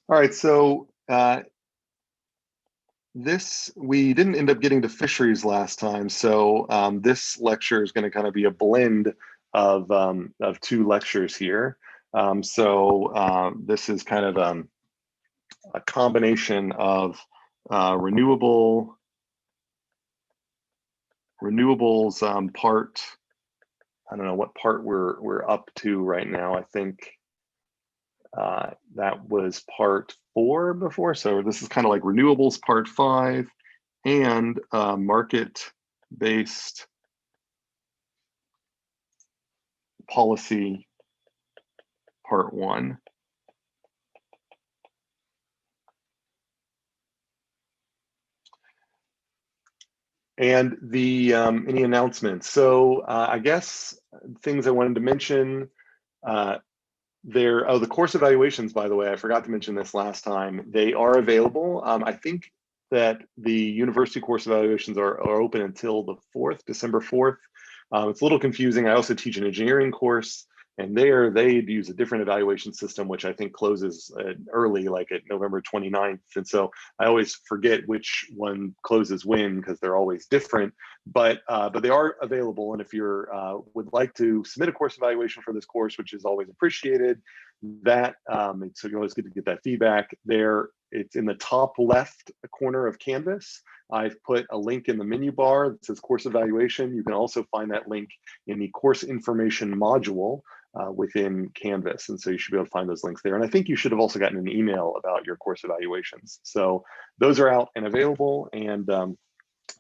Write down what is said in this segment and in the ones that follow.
All right, so we didn't end up getting to fisheries last time, so this lecture is going to kind of be a blend of two lectures here. This is kind of a combination of renewables part. I don't know what part we're up to right now. I think that was part 4 before. So this is kind of like renewables part 5 and market-based policy part 1. And the any announcements. So I guess things I wanted to mention. The course evaluations, by the way, I forgot to mention this last time. They are available. I think that the university course evaluations are open until the 4th, December 4th. It's a little confusing. I also teach an engineering course, and they use a different evaluation system, which I think closes early, like at November 29th. And so I always forget which one closes when because they're always different. But they are available, and if you would like to submit a course evaluation for this course, which is always appreciated, that it's always good to get that feedback. It's in the top left corner of Canvas. I've put a link in the menu bar that says course evaluation. You can also find that link in the course information module within Canvas. And so you should be able to find those links there. And I think you should have also gotten an email about your course evaluations. So those are out and available. And of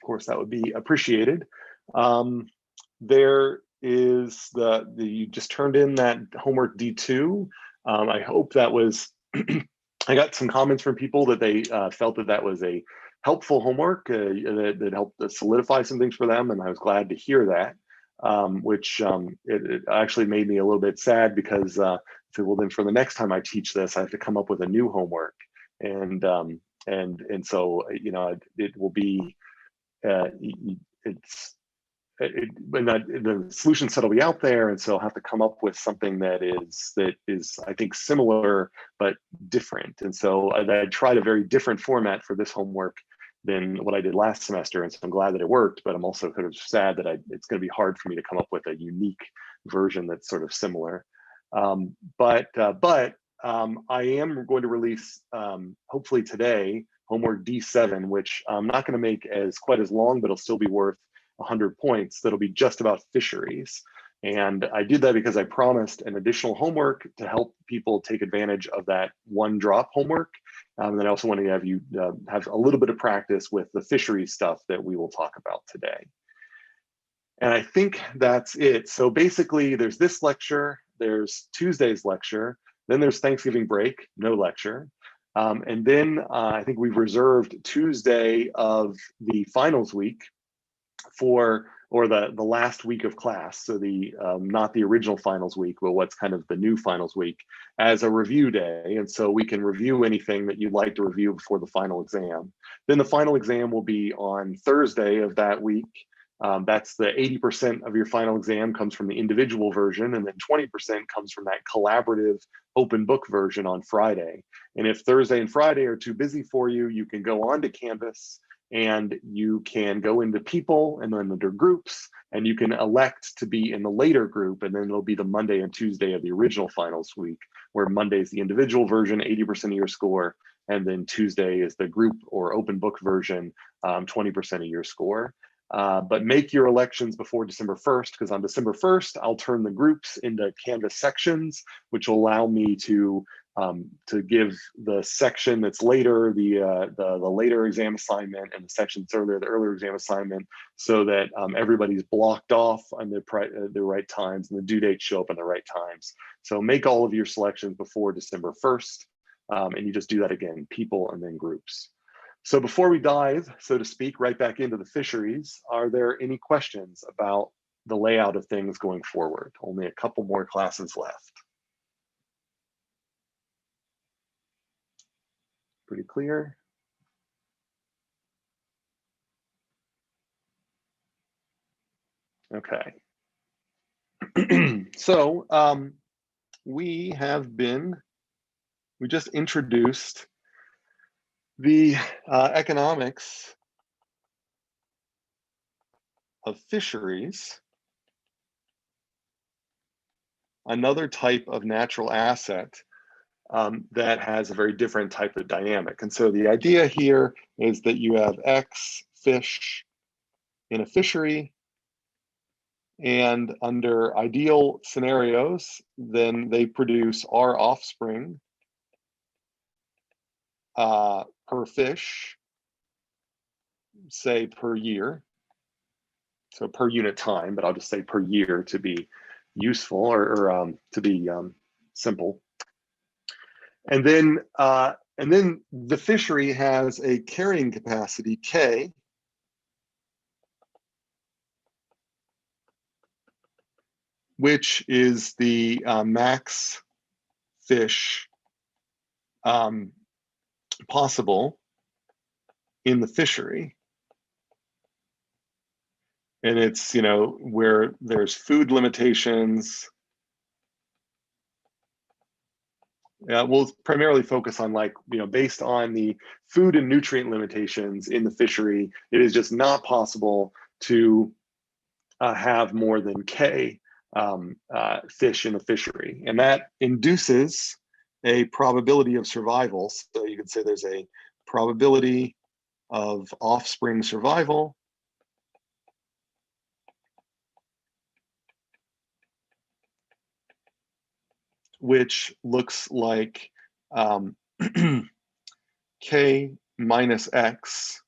course, that would be appreciated. There is you just turned in that homework D2. I hope that was, I got some comments from people that they felt that was a helpful homework that helped solidify some things for them. And I was glad to hear that, which it actually made me a little bit sad because well, then for the next time I teach this, I have to come up with a new homework. And so, it will be, the solution set will be out there, and so I'll have to come up with something that is I think similar but different. And so I tried a very different format for this homework than what I did last semester, and so I'm glad that it worked. But I'm also kind of sad that it's going to be hard for me to come up with a unique version that's sort of similar. But I am going to release hopefully today homework D7, which I'm not going to make quite as long, but it'll still be worth 100 points. That'll be just about fisheries. And I did that because I promised an additional homework to help people take advantage of that one drop homework. And then I also want to have you have a little bit of practice with the fisheries stuff that we will talk about today. And I think that's it. So basically there's this lecture, there's Tuesday's lecture, then there's Thanksgiving break, no lecture. And then I think we've reserved Tuesday of the finals week or the last week of class, so not the original finals week, but what's kind of the new finals week, as a review day. And so we can review anything that you'd like to review before the final exam. Then the final exam will be on Thursday of that week. That's the 80% of your final exam comes from the individual version, and then 20% comes from that collaborative open book version on Friday. And if Thursday and Friday are too busy for you, you can go on to Canvas and you can go into people and then under groups, and you can elect to be in the later group, and then it'll be the Monday and Tuesday of the original finals week, where Monday is the individual version, 80% of your score, and then Tuesday is the group or open book version, 20% of your score. But make your elections before December 1st, because on December 1st, I'll turn the groups into Canvas sections, which will allow me to give the section that's later the later exam assignment, and the section that's earlier the earlier exam assignment, so that everybody's blocked off on the right times and the due dates show up in the right times. So make all of your selections before December 1st, and you just do that again, people and then groups. So before we dive, so to speak, right back into the fisheries, are there any questions about the layout of things going forward? Only a couple more classes left. Pretty clear. Okay. So we have been we just introduced the economics of fisheries, another type of natural asset that has a very different type of dynamic. And so the idea here is that you have X fish in a fishery, and under ideal scenarios, then they produce R offspring per fish, say per year. So per unit time, but I'll just say per year to be useful or to be simple. And then the fishery has a carrying capacity K, which is the max fish possible in the fishery. And it's, where there's food limitations. We'll primarily focus on based on the food and nutrient limitations in the fishery, it is just not possible to have more than K fish in a fishery. And that induces a probability of survival. So you could say there's a probability of offspring survival which looks like K minus X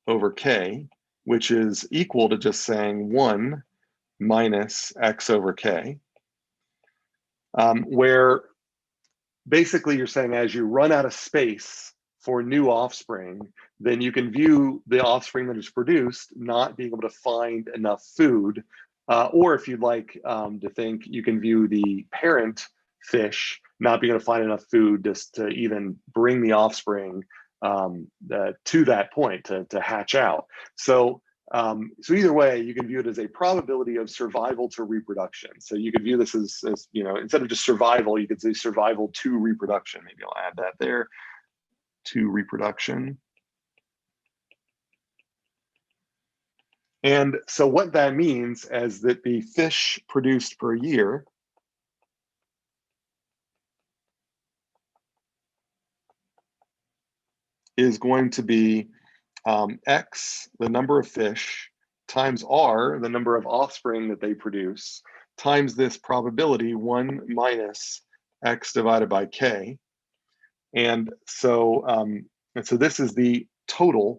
over K, which is equal to just saying 1 minus X over K, where basically you're saying as you run out of space for new offspring, then you can view the offspring that is produced not being able to find enough food, or if you'd like to think, you can view the parent fish not being able to find enough food just to even bring the offspring to that point to hatch out. So either way, you can view it as a probability of survival to reproduction. So you could view this as instead of just survival, you could say survival to reproduction. Maybe I'll add that there, to reproduction. And so what that means is that the fish produced per year is going to be X, the number of fish, times R, the number of offspring that they produce, times this probability, 1 minus X divided by K. And so this is the total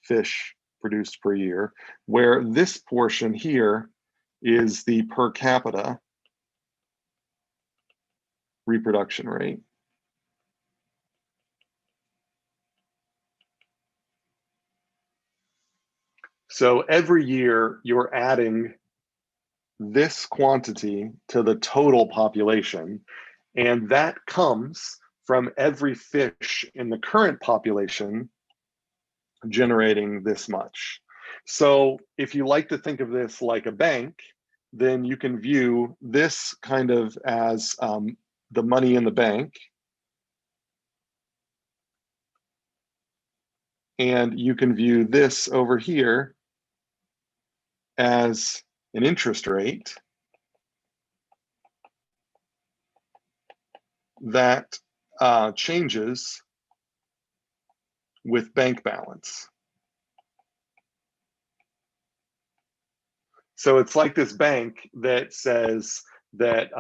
fish produced per year, where this portion here is the per capita reproduction rate. So every year you're adding this quantity to the total population, and that comes from every fish in the current population generating this much. So if you like to think of this like a bank, then you can view this kind of as the money in the bank. And you can view this over here as an interest rate that changes with bank balance. So it's like this bank that says that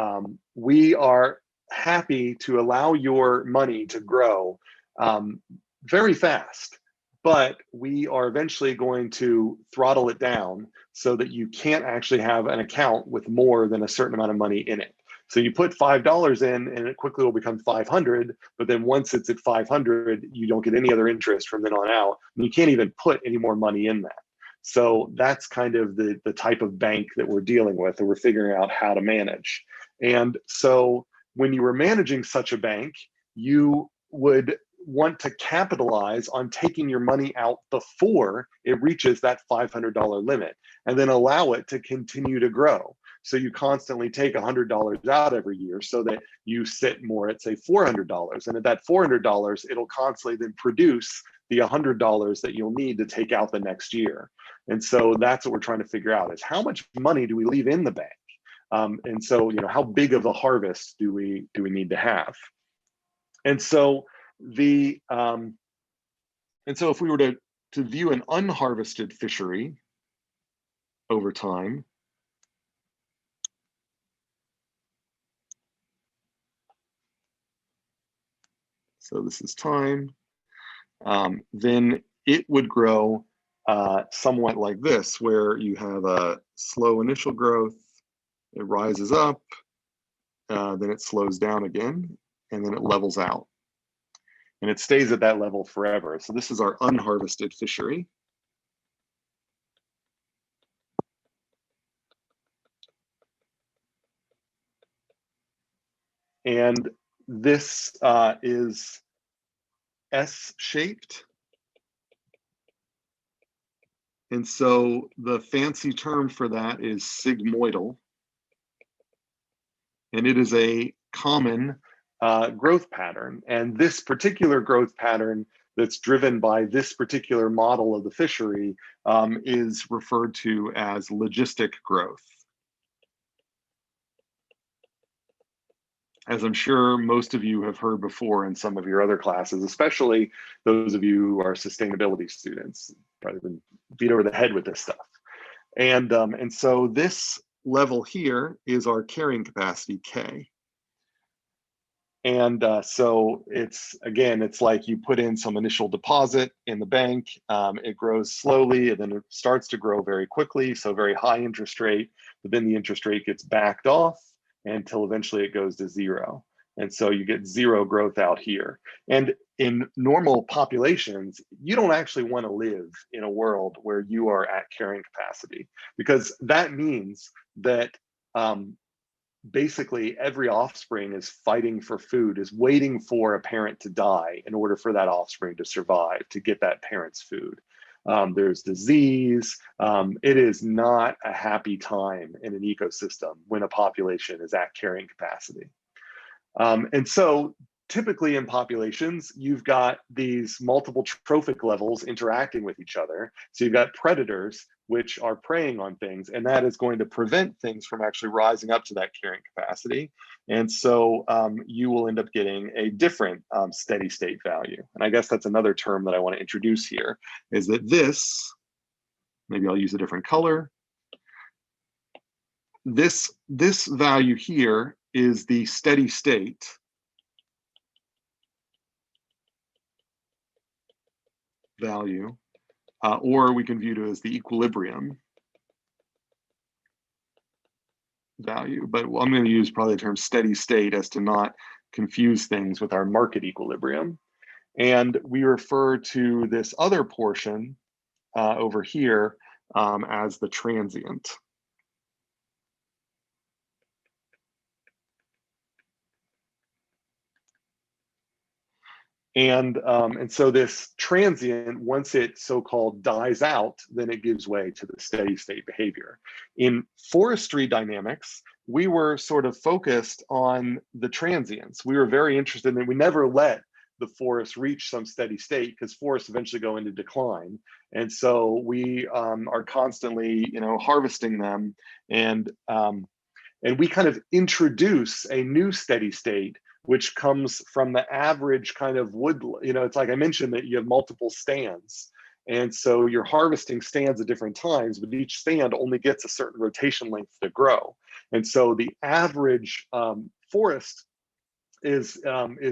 we are happy to allow your money to grow very fast, but we are eventually going to throttle it down so that you can't actually have an account with more than a certain amount of money in it. So you put $5 in and it quickly will become 500, but then once it's at 500, you don't get any other interest from then on out. And you can't even put any more money in that. So that's kind of the type of bank that we're dealing with, and we're figuring out how to manage. And so when you were managing such a bank, you would want to capitalize on taking your money out before it reaches that $500 limit, and then allow it to continue to grow. So you constantly take $100 out every year so that you sit more at, say, $400. And at that $400, it'll constantly then produce the $100 that you'll need to take out the next year. And so that's what we're trying to figure out, is how much money do we leave in the bank? And so, how big of a harvest do we need to have? And so if we were to view an unharvested fishery over time, so this is time, then it would grow somewhat like this, where you have a slow initial growth, it rises up, then it slows down again, and then it levels out. And it stays at that level forever. So this is our unharvested fishery. And this is S-shaped. And so the fancy term for that is sigmoidal. And it is a common growth pattern. And this particular growth pattern that's driven by this particular model of the fishery is referred to as logistic growth. As I'm sure most of you have heard before in some of your other classes, especially those of you who are sustainability students, probably been beat over the head with this stuff. And so this level here is our carrying capacity, K. And so it's like you put in some initial deposit in the bank, it grows slowly, and then it starts to grow very quickly, so very high interest rate, but then the interest rate gets backed off until eventually it goes to zero. And so you get zero growth out here. And in normal populations, you don't actually want to live in a world where you are at carrying capacity, because that means that basically every offspring is fighting for food, is waiting for a parent to die in order for that offspring to survive, to get that parent's food. There's disease. It is not a happy time in an ecosystem when a population is at carrying capacity. And so typically in populations, you've got these multiple trophic levels interacting with each other. So you've got predators, which are preying on things, and that is going to prevent things from actually rising up to that carrying capacity. And so you will end up getting a different steady state value. And I guess that's another term that I want to introduce here, is that this, maybe I'll use a different color. This value here is the steady state value, or we can view it as the equilibrium value, but I'm going to use probably the term steady state as to not confuse things with our market equilibrium. And we refer to this other portion over here as the transient. And so this transient, once it so-called dies out, then it gives way to the steady state behavior. In forestry dynamics, we were sort of focused on the transients. We were very interested in it. We never let the forest reach some steady state, because forests eventually go into decline. And so we are constantly, harvesting them, and we kind of introduce a new steady state, which comes from the average kind of wood. It's like I mentioned that you have multiple stands. And so you're harvesting stands at different times, but each stand only gets a certain rotation length to grow. And so the average forest is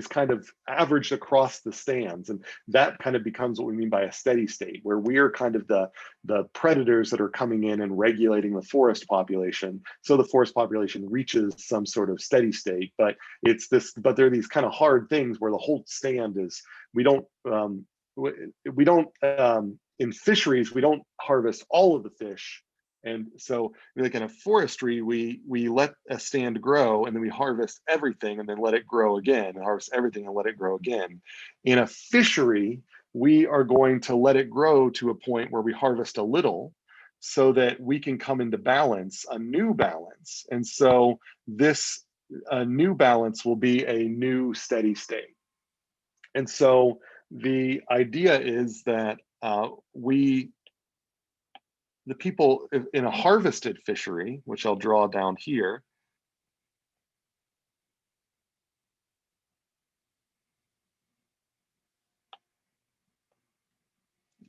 kind of averaged across the stands, and that kind of becomes what we mean by a steady state, where we're kind of the predators that are coming in and regulating the forest population, so the forest population reaches some sort of steady state. But there are these kind of hard things where the whole stand is, we don't in fisheries, we don't harvest all of the fish. And so, like in a forestry, we let a stand grow, and then we harvest everything and then let it grow again, and harvest everything and let it grow again. In a fishery, we are going to let it grow to a point where we harvest a little, so that we can come into balance, a new balance. And so this new balance will be a new steady state. And so the idea is that the people in a harvested fishery, which I'll draw down here,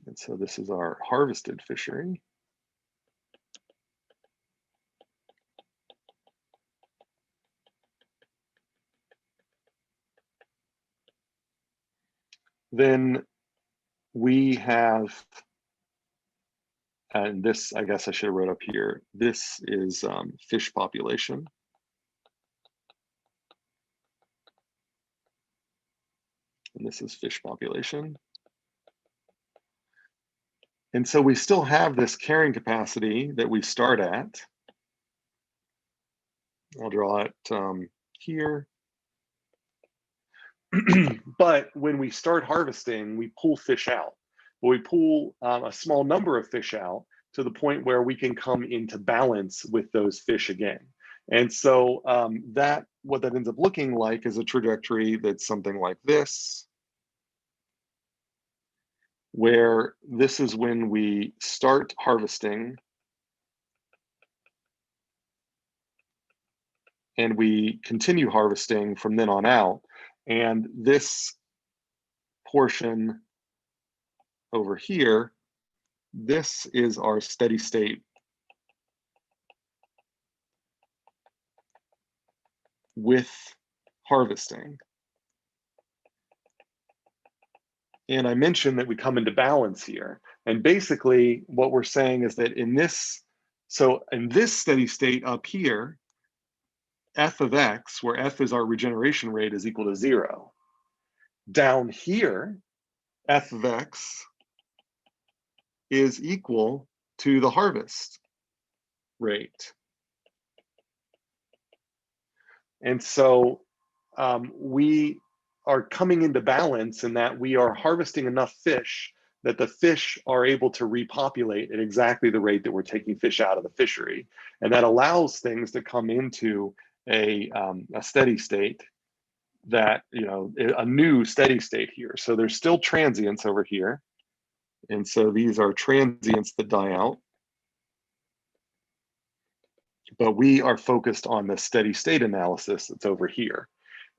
and so this is our harvested fishery. Then we have, and this, I guess I should have wrote up here, this is fish population. And this is fish population. And so we still have this carrying capacity that we start at. I'll draw it here. But when we start harvesting, we pull fish out. But we pull a small number of fish out to the point where we can come into balance with those fish again. And so what that ends up looking like is a trajectory that's something like this, where this is when we start harvesting and we continue harvesting from then on out. And this portion over here, this is our steady state with harvesting. And I mentioned that we come into balance here. And basically what we're saying is that in this steady state up here, f of x, where f is our regeneration rate, is equal to 0. Down here, f of x is equal to the harvest rate. And so we are coming into balance in that we are harvesting enough fish that the fish are able to repopulate at exactly the rate that we're taking fish out of the fishery. And that allows things to come into a steady state, that, a new steady state here. So there's still transients over here. And so these are transients that die out. But we are focused on the steady state analysis that's over here.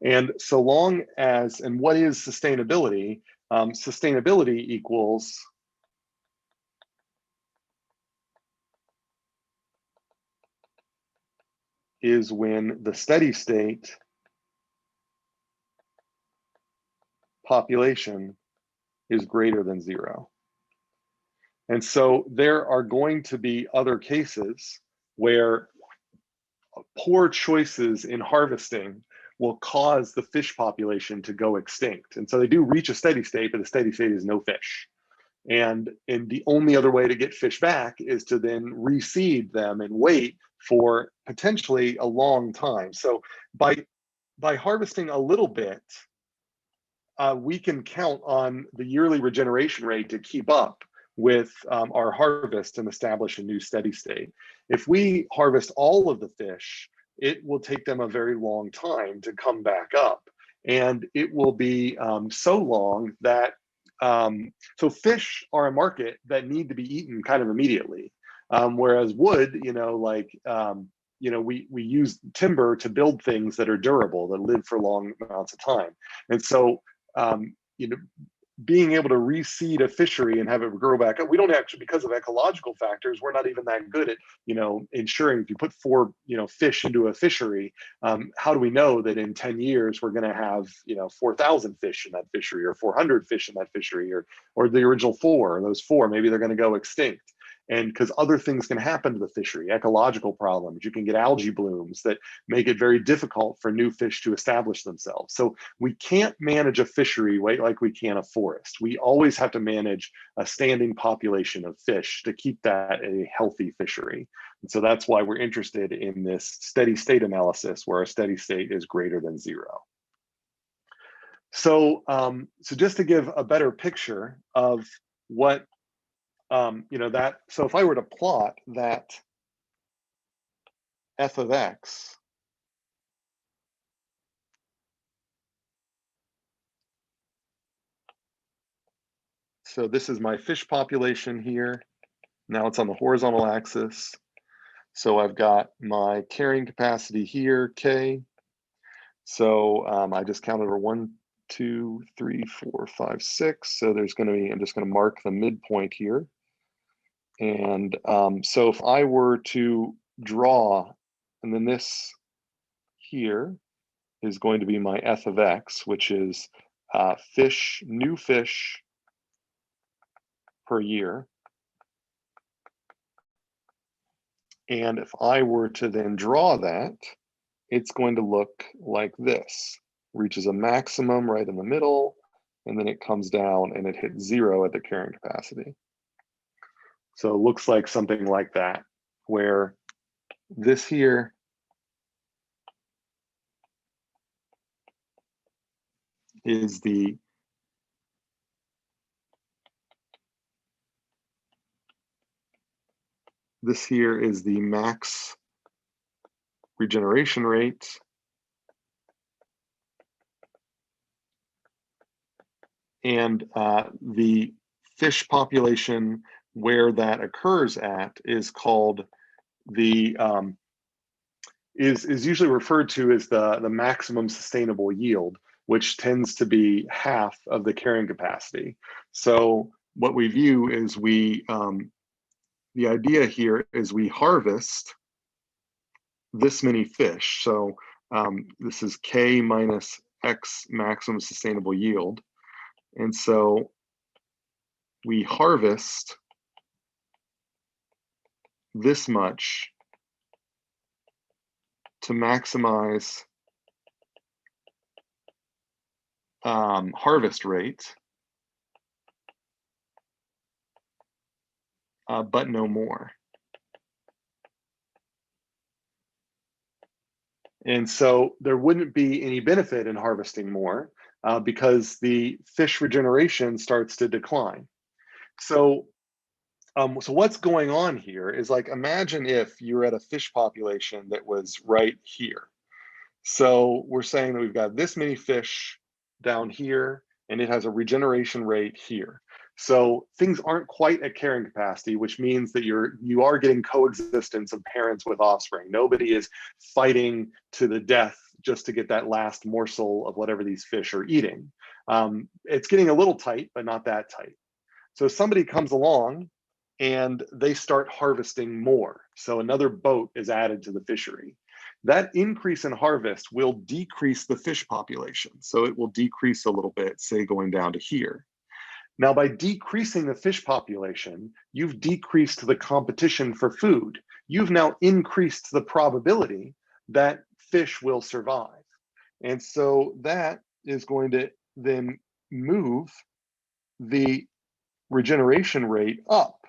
And so long as, and what is sustainability? Sustainability equals is when the steady state population is greater than 0. And so there are going to be other cases where poor choices in harvesting will cause the fish population to go extinct. And so they do reach a steady state, but the steady state is no fish. And the only other way to get fish back is to then reseed them and wait for potentially a long time. So by harvesting a little bit, we can count on the yearly regeneration rate to keep up with our harvest and establish a new steady state. If we harvest all of the fish, it will take them a very long time to come back up. And it will be so long that, so fish are a market that need to be eaten kind of immediately. Whereas wood, we use timber to build things that are durable, that live for long amounts of time. And so, being able to reseed a fishery and have it grow back up, we don't actually, because of ecological factors, we're not even that good at, ensuring if you put 4, fish into a fishery, how do we know that in 10 years we're going to have, 4,000 fish in that fishery, or 400 fish in that fishery, or the original 4, those 4, maybe they're going to go extinct. And because other things can happen to the fishery, ecological problems, you can get algae blooms that make it very difficult for new fish to establish themselves. So we can't manage a fishery like we can a forest. We always have to manage a standing population of fish to keep that a healthy fishery. And so that's why we're interested in this steady state analysis, where a steady state is greater than 0. So, so just to give a better picture of what so if I were to plot that f of x, so this is my fish population here. Now it's on the horizontal axis. So I've got my carrying capacity here, K. So I just counted over 1, 2, 3, 4, 5, 6. So there's going to be, I'm just going to mark the midpoint here. And so if I were to draw, and then this here is going to be my f of x, which is new fish per year. And if I were to then draw that, it's going to look like this. Reaches a maximum right in the middle, and then it comes down and it hits 0 at the carrying capacity. So it looks like something like that, where this here is this here is the max regeneration rate. And the fish population where that occurs at is called is usually referred to as the maximum sustainable yield, which tends to be half of the carrying capacity. So what we view is the idea here is we harvest this many fish. So this is K minus X maximum sustainable yield. And so we harvest this much to maximize harvest rate, but no more. And so there wouldn't be any benefit in harvesting more because the fish regeneration starts to decline. So what's going on here is, like, imagine if you're at a fish population that was right here. So we're saying that we've got this many fish down here, and it has a regeneration rate here. So things aren't quite at carrying capacity, which means that you are getting coexistence of parents with offspring. Nobody is fighting to the death just to get that last morsel of whatever these fish are eating. It's getting a little tight, but not that tight. So somebody comes along and they start harvesting more. So another boat is added to the fishery. That increase in harvest will decrease the fish population. So it will decrease a little bit, say going down to here. Now, by decreasing the fish population, you've decreased the competition for food. You've now increased the probability that fish will survive. And so that is going to then move the regeneration rate up.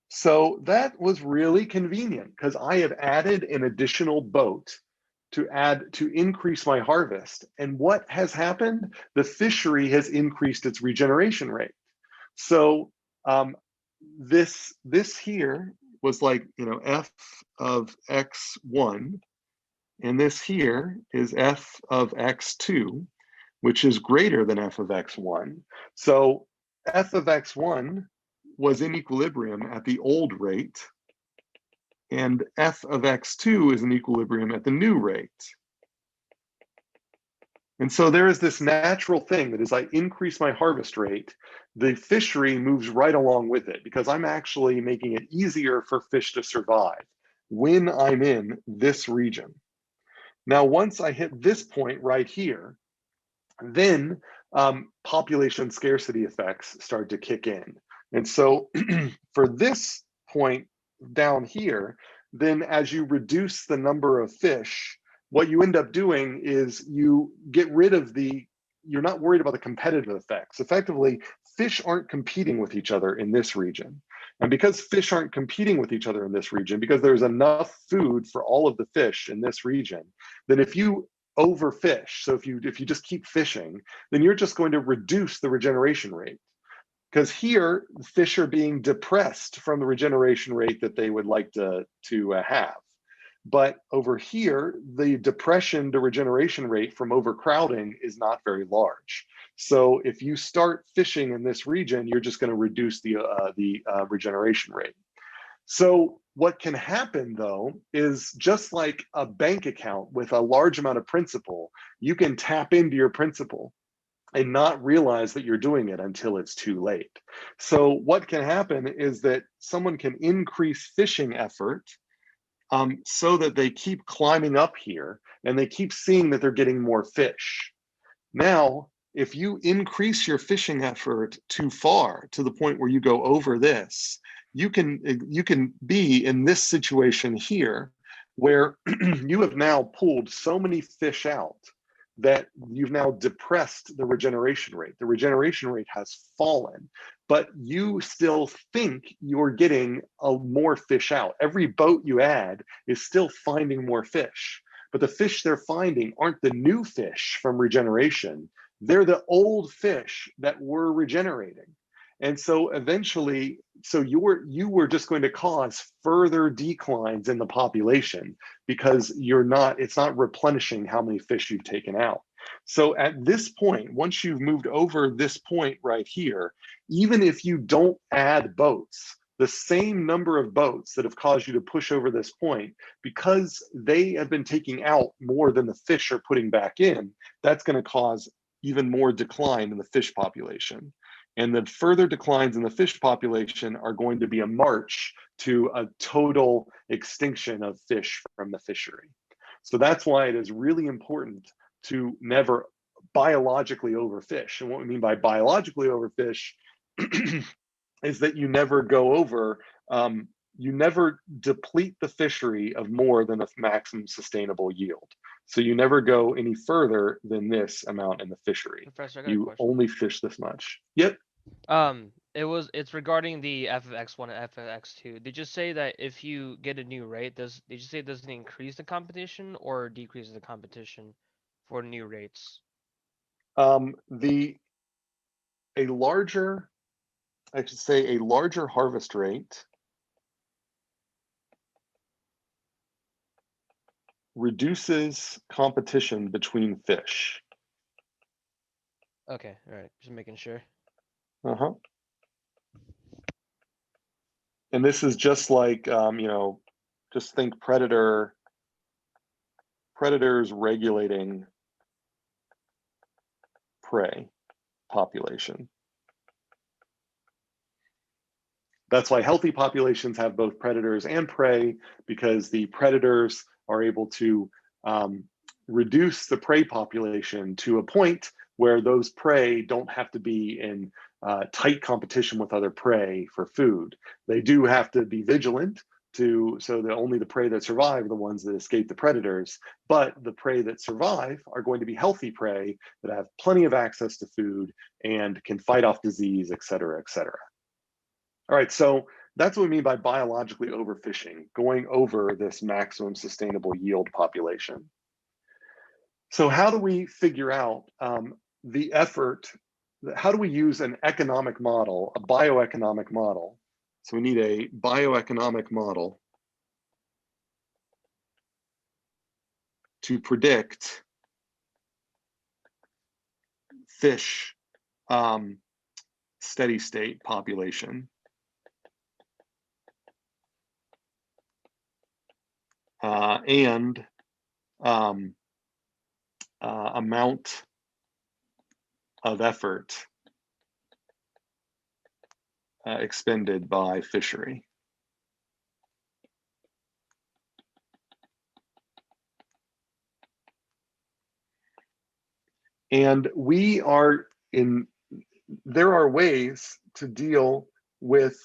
So that was really convenient because I have added an additional boat to increase my harvest. And what has happened? The fishery has increased its regeneration rate. So this here was like, f of x1, and this here is f of x2, which is greater than f of x1. So f of x1 was in equilibrium at the old rate, and f of x2 is in equilibrium at the new rate. And so there is this natural thing that as I increase my harvest rate, the fishery moves right along with it, because I'm actually making it easier for fish to survive when I'm in this region. Now, once I hit this point right here, then population scarcity effects start to kick in. And so for this point down here, then as you reduce the number of fish, what you end up doing is you get rid of you're not worried about the competitive effects. Effectively, fish aren't competing with each other in this region. And because fish aren't competing with each other in this region, because there's enough food for all of the fish in this region, then if you overfish, so if you just keep fishing, then you're just going to reduce the regeneration rate. because here fish are being depressed from the regeneration rate that they would like to have. But over here, the depression to regeneration rate from overcrowding is not very large. So if you start fishing in this region, you're just going to reduce the regeneration rate. So what can happen though is, just like a bank account with a large amount of principal, you can tap into your principal and not realize that you're doing it until it's too late. So what can happen is that someone can increase fishing effort so that they keep climbing up here and they keep seeing that they're getting more fish. Now, if you increase your fishing effort too far to the point where you go over this, you can be in this situation here where you have now pulled so many fish out that you've now depressed the regeneration rate. The regeneration rate has fallen, but you still think you're getting more fish out. Every boat you add is still finding more fish, but the fish they're finding aren't the new fish from regeneration. They're the old fish that were regenerating. And so eventually, so you were just going to cause further declines in the population because it's not replenishing how many fish you've taken out. So at this point, once you've moved over this point right here, even if you don't add boats, the same number of boats that have caused you to push over this point, because they have been taking out more than the fish are putting back in, that's going to cause even more decline in the fish population. And the further declines in the fish population are going to be a march to a total extinction of fish from the fishery. So that's why it is really important to never biologically overfish. And what we mean by biologically overfish is that you never go over, you never deplete the fishery of more than a maximum sustainable yield. So you never go any further than this amount in the fishery. Professor, I got a You question. only fish this much. Yep. It's regarding the FFX1 and FFX2. Did you say that if you get a new rate, did you say it doesn't increase the competition or decreases the competition for new rates? The a larger, I should say, a larger harvest rate reduces competition between fish. Okay, all right, just making sure. Uh-huh. And this is just like, just think predators regulating prey population. That's why healthy populations have both predators and prey, because the predators are able to reduce the prey population to a point where those prey don't have to be in tight competition with other prey for food. They do have to be vigilant so that only the prey that survive are the ones that escape the predators, but the prey that survive are going to be healthy prey that have plenty of access to food and can fight off disease, et cetera, et cetera. All right, so that's what we mean by biologically overfishing, going over this maximum sustainable yield population. So how do we figure out the effort? How do we use an economic model, a bioeconomic model? So we need a bioeconomic model to predict fish steady state population. And amount of effort expended by fishery. And there are ways to deal with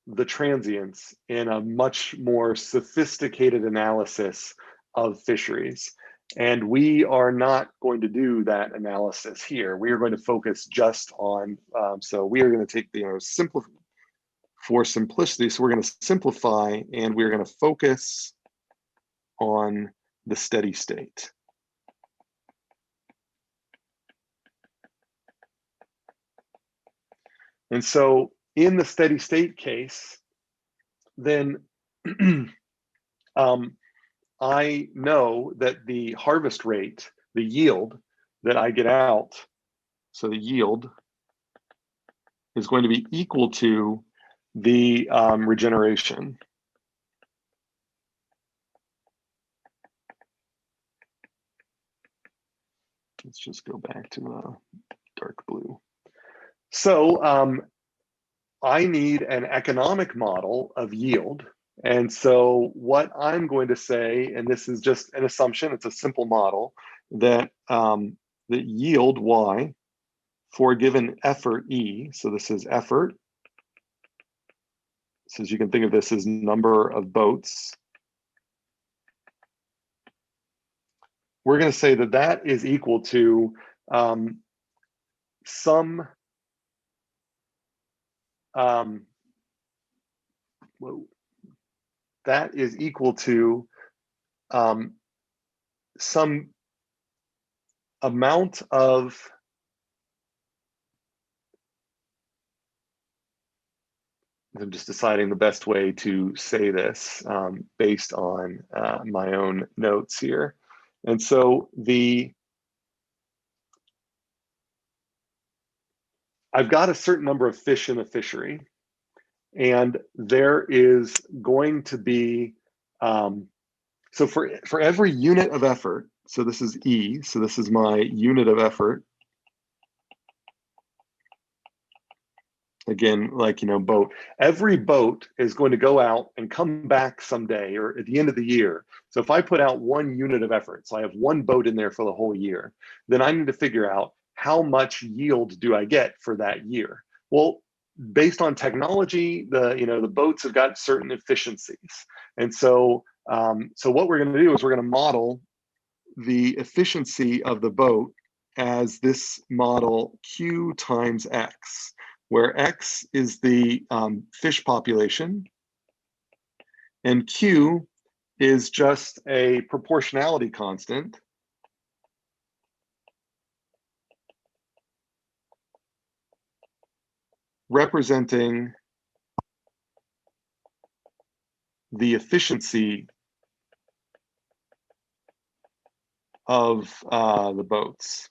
the transients in a much more sophisticated analysis of fisheries. And we are not going to do that analysis here. We are going to focus just on, so we are going to take for simplicity, so we're going to simplify and we're going to focus on the steady state. And so in the steady state case, then I know that the harvest rate, the yield that I get out, so the yield is going to be equal to the regeneration. Let's just go back to dark blue. So I need an economic model of yield. And so what I'm going to say, and this is just an assumption, it's a simple model, that the yield Y for a given effort E, so this is effort, so as you can think of this as number of boats, we're going to say that that is equal to some that is equal to some amount of I'm just deciding the best way to say this based on my own notes here. And so I've got a certain number of fish in a fishery, and there is going to be, so for every unit of effort, so this is E, so this is my unit of effort. Again, like, boat, every boat is going to go out and come back someday or at the end of the year. So if I put out 1 unit of effort, so I have 1 boat in there for the whole year, then I need to figure out how much yield do I get for that year? Well, based on technology, the boats have got certain efficiencies. And so, so what we're going to do is we're going to model the efficiency of the boat as this model Q times X, where X is the fish population and Q is just a proportionality constant representing the efficiency of the boats.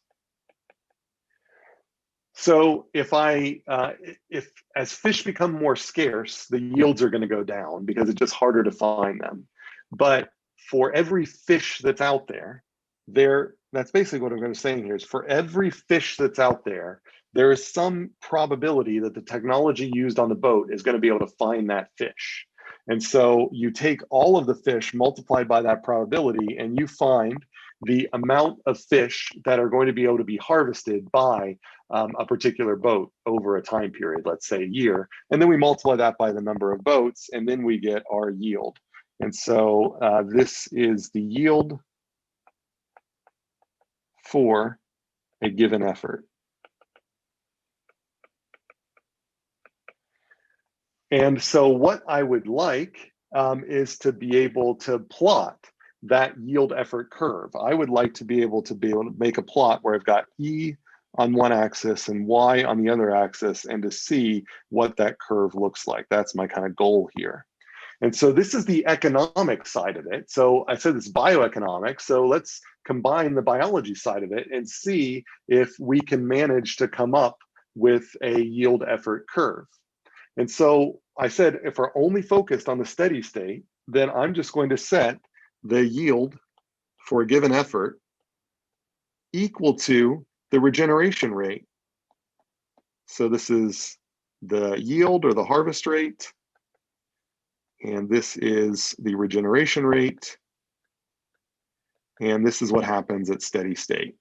So if as fish become more scarce, the yields are going to go down because it's just harder to find them. But for every fish that's out there, that's basically what I'm going to say here is for every fish that's out there, there is some probability that the technology used on the boat is going to be able to find that fish. And so you take all of the fish multiplied by that probability and you find the amount of fish that are going to be able to be harvested by a particular boat over a time period, let's say a year. And then we multiply that by the number of boats, and then we get our yield. And so this is the yield for a given effort. And so what I would like is to be able to plot that yield effort curve. I would like to be able to make a plot where I've got E on one axis and Y on the other axis, and to see what that curve looks like. That's my kind of goal here. And so this is the economic side of it. So I said it's bioeconomic. So let's combine the biology side of it and see if we can manage to come up with a yield effort curve. And so I said, if we're only focused on the steady state, then I'm just going to set the yield for a given effort equal to the regeneration rate. So this is the yield or the harvest rate, and this is the regeneration rate, and this is what happens at steady state.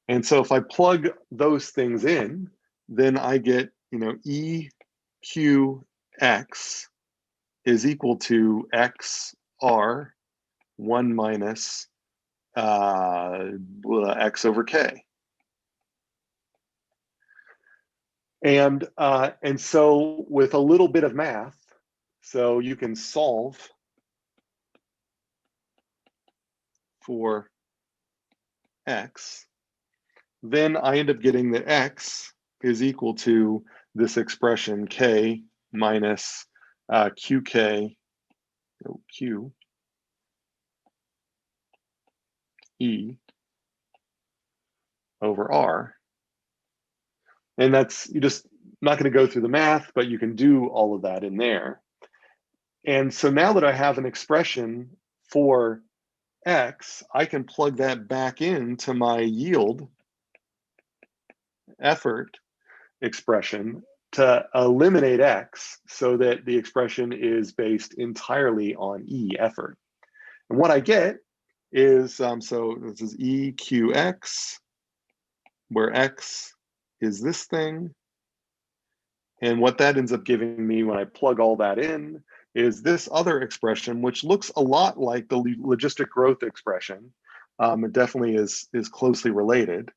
And so if I plug those things in, then I get, EQX is equal to XR 1 minus X over K. And so with a little bit of math, so you can solve for X, then I end up getting that x is equal to this expression k minus qk, q e over r. And that's, you just not going to go through the math, but you can do all of that in there. And so now that I have an expression for x, I can plug that back into my yield effort expression to eliminate x so that the expression is based entirely on E, effort. And what I get is, so this is EQX, where x is this thing. And what that ends up giving me when I plug all that in is this other expression, which looks a lot like the logistic growth expression. It definitely is closely related.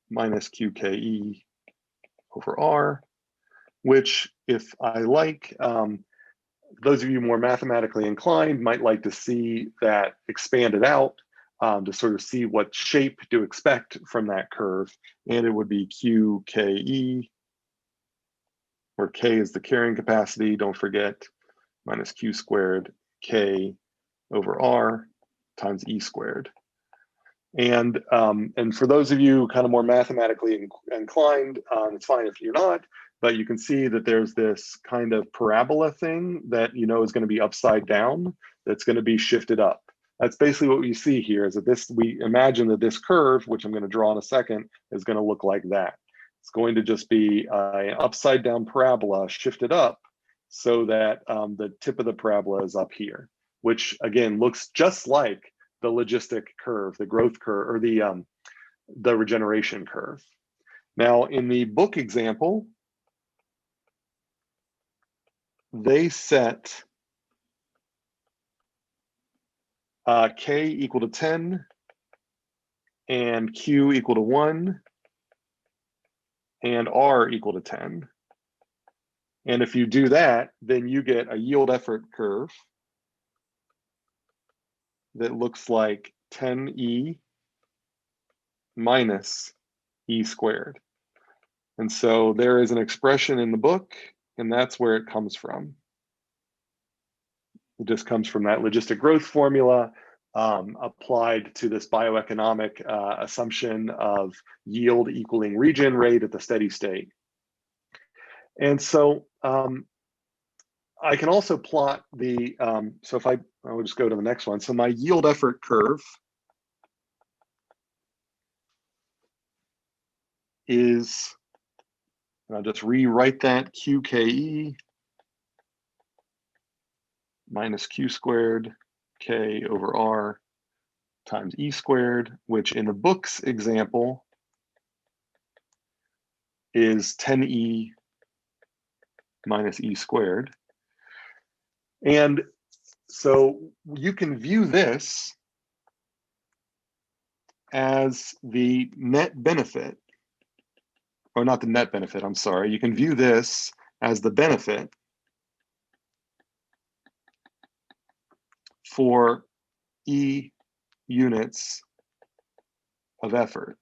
Minus QKE over R, which if I like, those of you more mathematically inclined might like to see that expanded out to sort of see what shape to expect from that curve. And it would be QKE, where K is the carrying capacity, don't forget, minus Q squared K over R times E squared. And for those of you kind of more mathematically inclined, it's fine if you're not, but you can see that there's this kind of parabola thing that you know is going to be upside down, that's going to be shifted up. That's basically what we see here, is that this, we imagine that this curve, which I'm going to draw in a second, is going to look like that. It's going to just be an upside down parabola shifted up so that the tip of the parabola is up here, which again looks just like the logistic curve, the growth curve, or the regeneration curve. Now, in the book example, they set K equal to 10 and Q equal to 1 and R equal to 10. And if you do that, then you get a yield effort curve that looks like 10E minus E squared. And so there is an expression in the book, and that's where it comes from. It just comes from that logistic growth formula applied to this bioeconomic assumption of yield equaling regen rate at the steady state. And so I can also plot the, so if I will just go to the next one. So my yield effort curve is, and I'll just rewrite that, QKE minus Q squared K over R times E squared, which in the book's example is 10E minus E squared. And so you can view this as the net benefit, or not the net benefit, I'm sorry. You can view this as the benefit for E units of effort.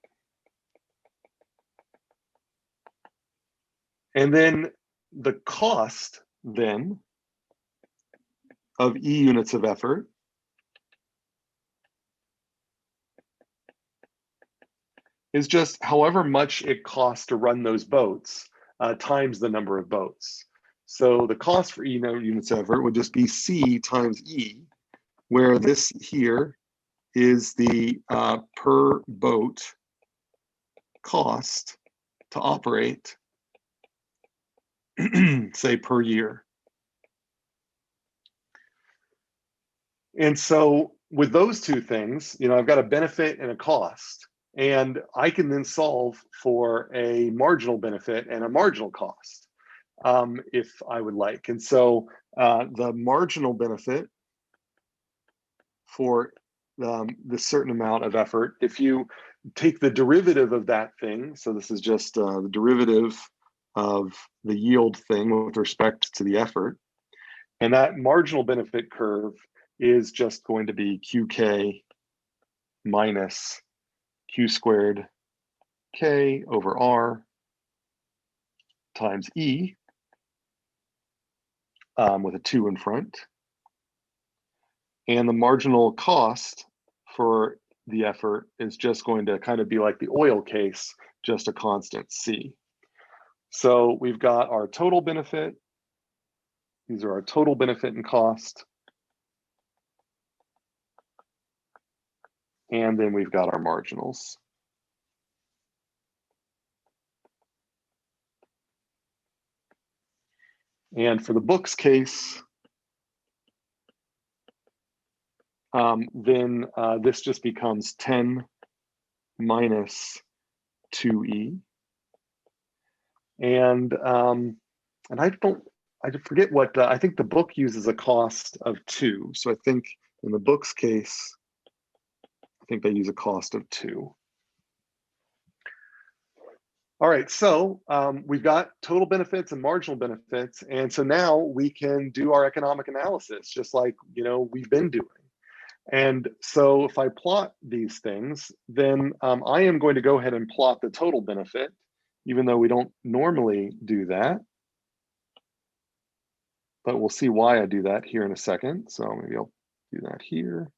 And then the cost then of E units of effort is just however much it costs to run those boats times the number of boats. So the cost for E units of effort would just be C times E, where this here is the per boat cost to operate, say per year. And so with those two things, you know, I've got a benefit and a cost, and I can then solve for a marginal benefit and a marginal cost if I would like. And so the marginal benefit for the certain amount of effort, if you take the derivative of that thing, so this is just the derivative of the yield thing with respect to the effort, and that marginal benefit curve is just going to be QK minus Q squared K over R times E with a 2 in front. And the marginal cost for the effort is just going to kind of be like the oil case, just a constant C. So we've got our total benefit. These are our total benefit and cost. And then we've got our marginals. And for the books case, then this just becomes 10 minus 2E. And I forget what, I think the book uses a cost of 2. So I think in the book's case, I think they use a cost of 2. All right, so we've got total benefits and marginal benefits. And so now we can do our economic analysis, just like we've been doing. And so if I plot these things, then I am going to go ahead and plot the total benefit, even though we don't normally do that. But we'll see why I do that here in a second. So maybe I'll do that here.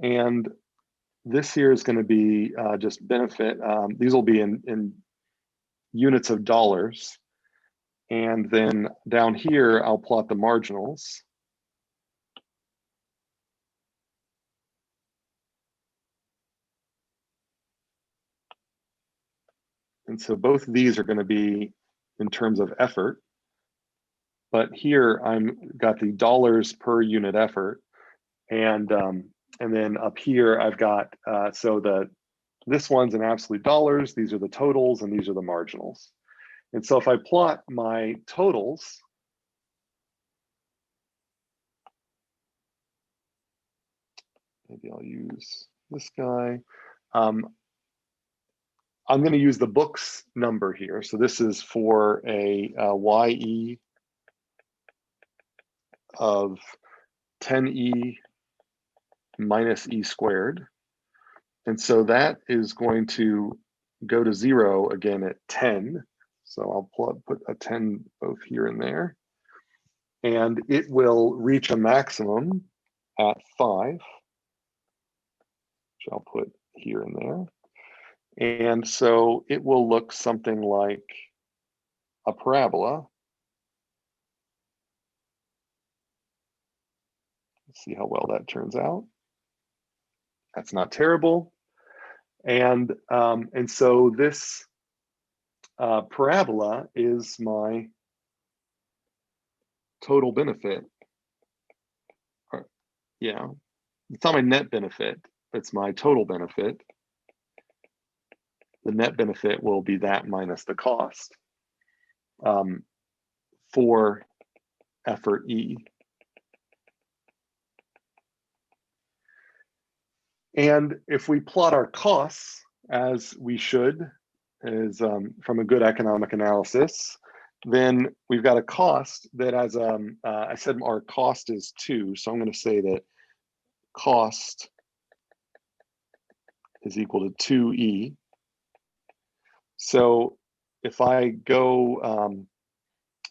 And this here is going to be just benefit. These will be in units of dollars. And then down here, I'll plot the marginals. And so both of these are going to be in terms of effort. But here I'm got the dollars per unit effort. And then up here, I've got, this one's in absolute dollars. These are the totals and these are the marginals. And so if I plot my totals, maybe I'll use this guy. I'm going to use the books number here. So this is for a YE of 10E minus E squared. And so that is going to go to 0 again at 10. So I'll put a 10 both here and there. And it will reach a maximum at 5, which I'll put here and there. And so it will look something like a parabola. Let's see how well that turns out. That's not terrible. And so this parabola is my total benefit. Yeah, it's not my net benefit, it's my total benefit. The net benefit will be that minus the cost for effort E. And if we plot our costs, as we should, as from a good economic analysis, then we've got a cost that, as I said, our cost is 2. So I'm going to say that cost is equal to 2E. So if I go,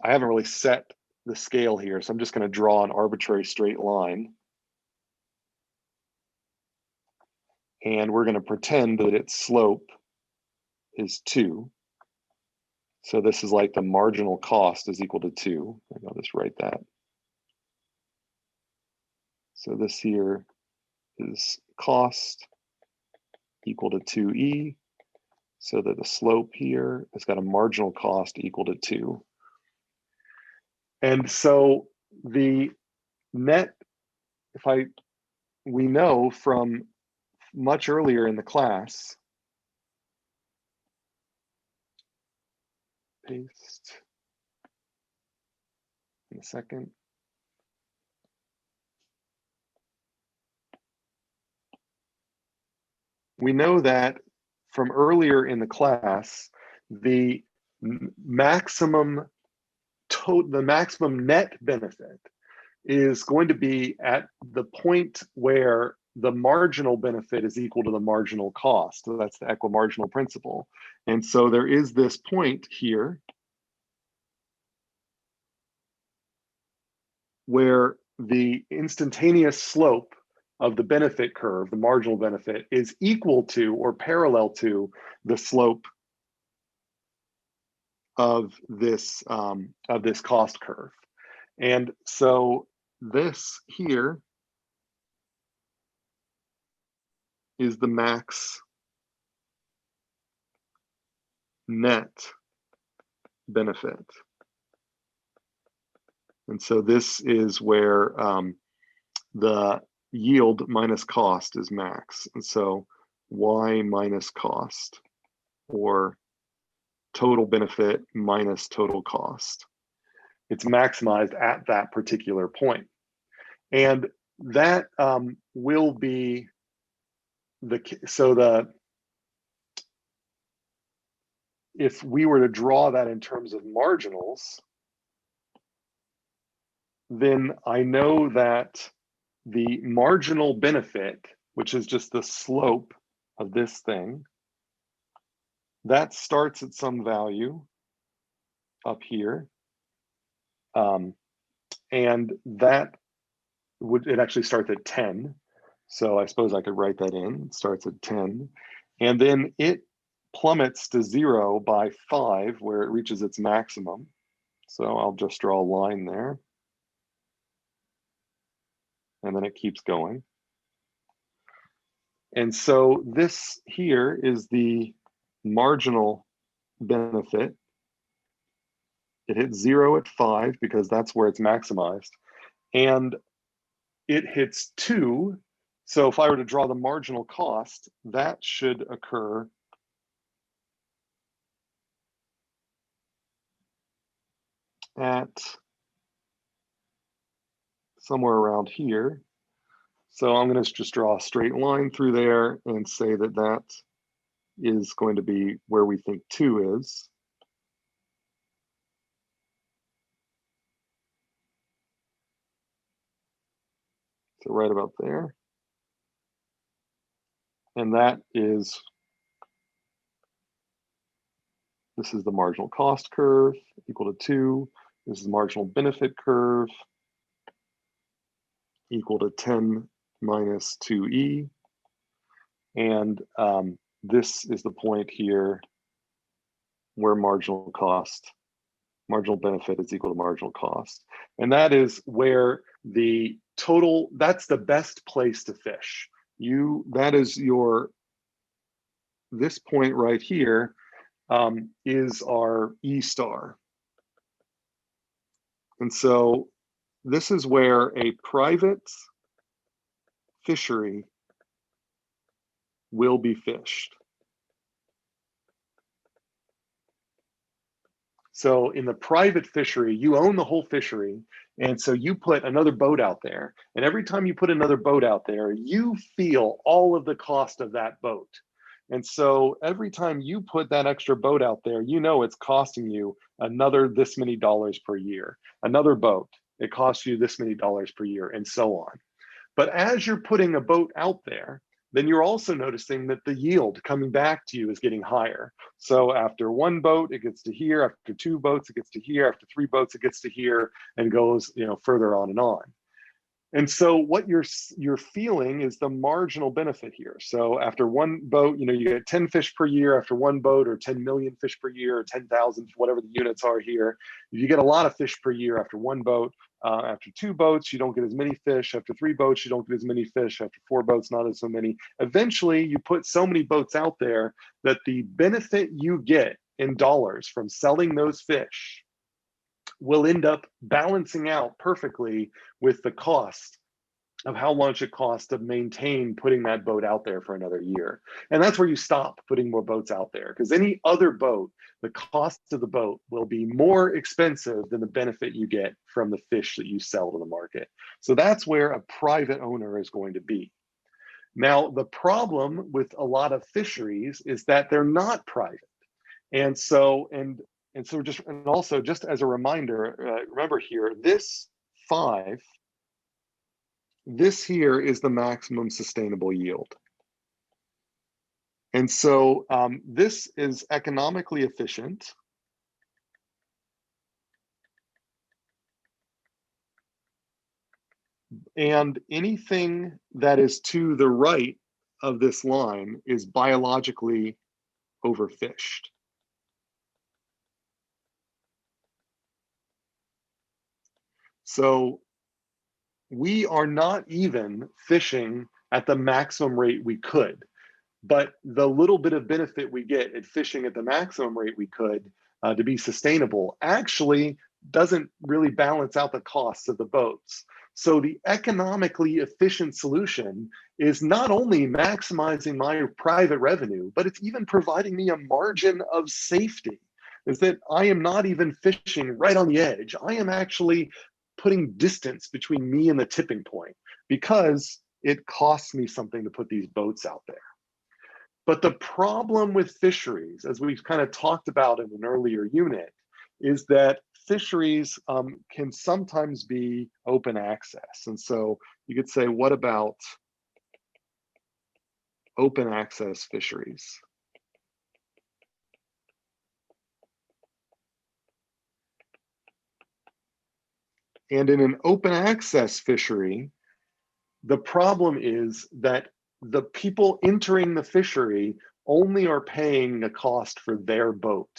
I haven't really set the scale here, so I'm just going to draw an arbitrary straight line. And we're going to pretend that its slope is 2. So this is like the marginal cost is equal to 2. I'll just write that. So this here is cost equal to 2E. So that the slope here has got a marginal cost equal to 2. And so the net, we know from much earlier in the class, paste in a second. We know that from earlier in the class, the maximum the maximum net benefit is going to be at the point where the marginal benefit is equal to the marginal cost. So that's the equimarginal principle. And so there is this point here where the instantaneous slope of the benefit curve, the marginal benefit, is equal to or parallel to the slope of this cost curve. And so this here is the max net benefit. And so this is where the yield minus cost is max. And so y minus cost, or total benefit minus total cost. It's maximized at that particular point. And that will be if we were to draw that in terms of marginals, then I know that the marginal benefit, which is just the slope of this thing, that starts at some value up here. And that it actually starts at 10. So I suppose I could write that in. It starts at 10. And then it plummets to 0 by 5, where it reaches its maximum. So I'll just draw a line there. And then it keeps going. And so this here is the marginal benefit. It hits 0 at 5 because that's where it's maximized. And it hits 2. So if I were to draw the marginal cost, that should occur at somewhere around here. So I'm going to just draw a straight line through there and say that that is going to be where we think 2 is. So right about there. And that is, this is the marginal cost curve equal to 2. This is the marginal benefit curve equal to 10 minus 2e. And this is the point here where marginal benefit is equal to marginal cost. And that is where the total, that's the best place to fish. That is this point right here is our E star. And so this is where a private fishery will be fished. So in the private fishery, you own the whole fishery. And so you put another boat out there. And every time you put another boat out there, you feel all of the cost of that boat. And so every time you put that extra boat out there, you know it's costing you another this many dollars per year. Another boat, it costs you this many dollars per year, and so on. But as you're putting a boat out there, then you're also noticing that the yield coming back to you is getting higher. So after 1 boat, it gets to here. After 2 boats, it gets to here. After 3 boats, it gets to here, and goes, further on and on. And so what you're feeling is the marginal benefit here. So after 1 boat, you get 10 fish per year after 1 boat, or 10 million fish per year, or 10,000, whatever the units are here. You get a lot of fish per year after 1 boat. After 2 boats, you don't get as many fish. After 3 boats, you don't get as many fish. After 4 boats, not as so many. Eventually, you put so many boats out there that the benefit you get in dollars from selling those fish will end up balancing out perfectly with the cost of how much it costs to maintain putting that boat out there for another year. And that's where you stop putting more boats out there, because any other boat, the cost of the boat will be more expensive than the benefit you get from the fish that you sell to the market. So that's where a private owner is going to be. Now, the problem with a lot of fisheries is that they're not private. And And so and also just as a reminder, remember here, this 5, this here is the maximum sustainable yield. And so this is economically efficient. And anything that is to the right of this line is biologically overfished. So we are not even fishing at the maximum rate we could, but the little bit of benefit we get at fishing at the maximum rate we could to be sustainable actually doesn't really balance out the costs of the boats. So the economically efficient solution is not only maximizing my private revenue, but it's even providing me a margin of safety. Is that I am not even fishing right on the edge. I am actually putting distance between me and the tipping point because it costs me something to put these boats out there. But the problem with fisheries, as we've kind of talked about in an earlier unit, is that fisheries can sometimes be open access. And so you could say, what about open access fisheries? And in an open access fishery, the problem is that the people entering the fishery only are paying the cost for their boat.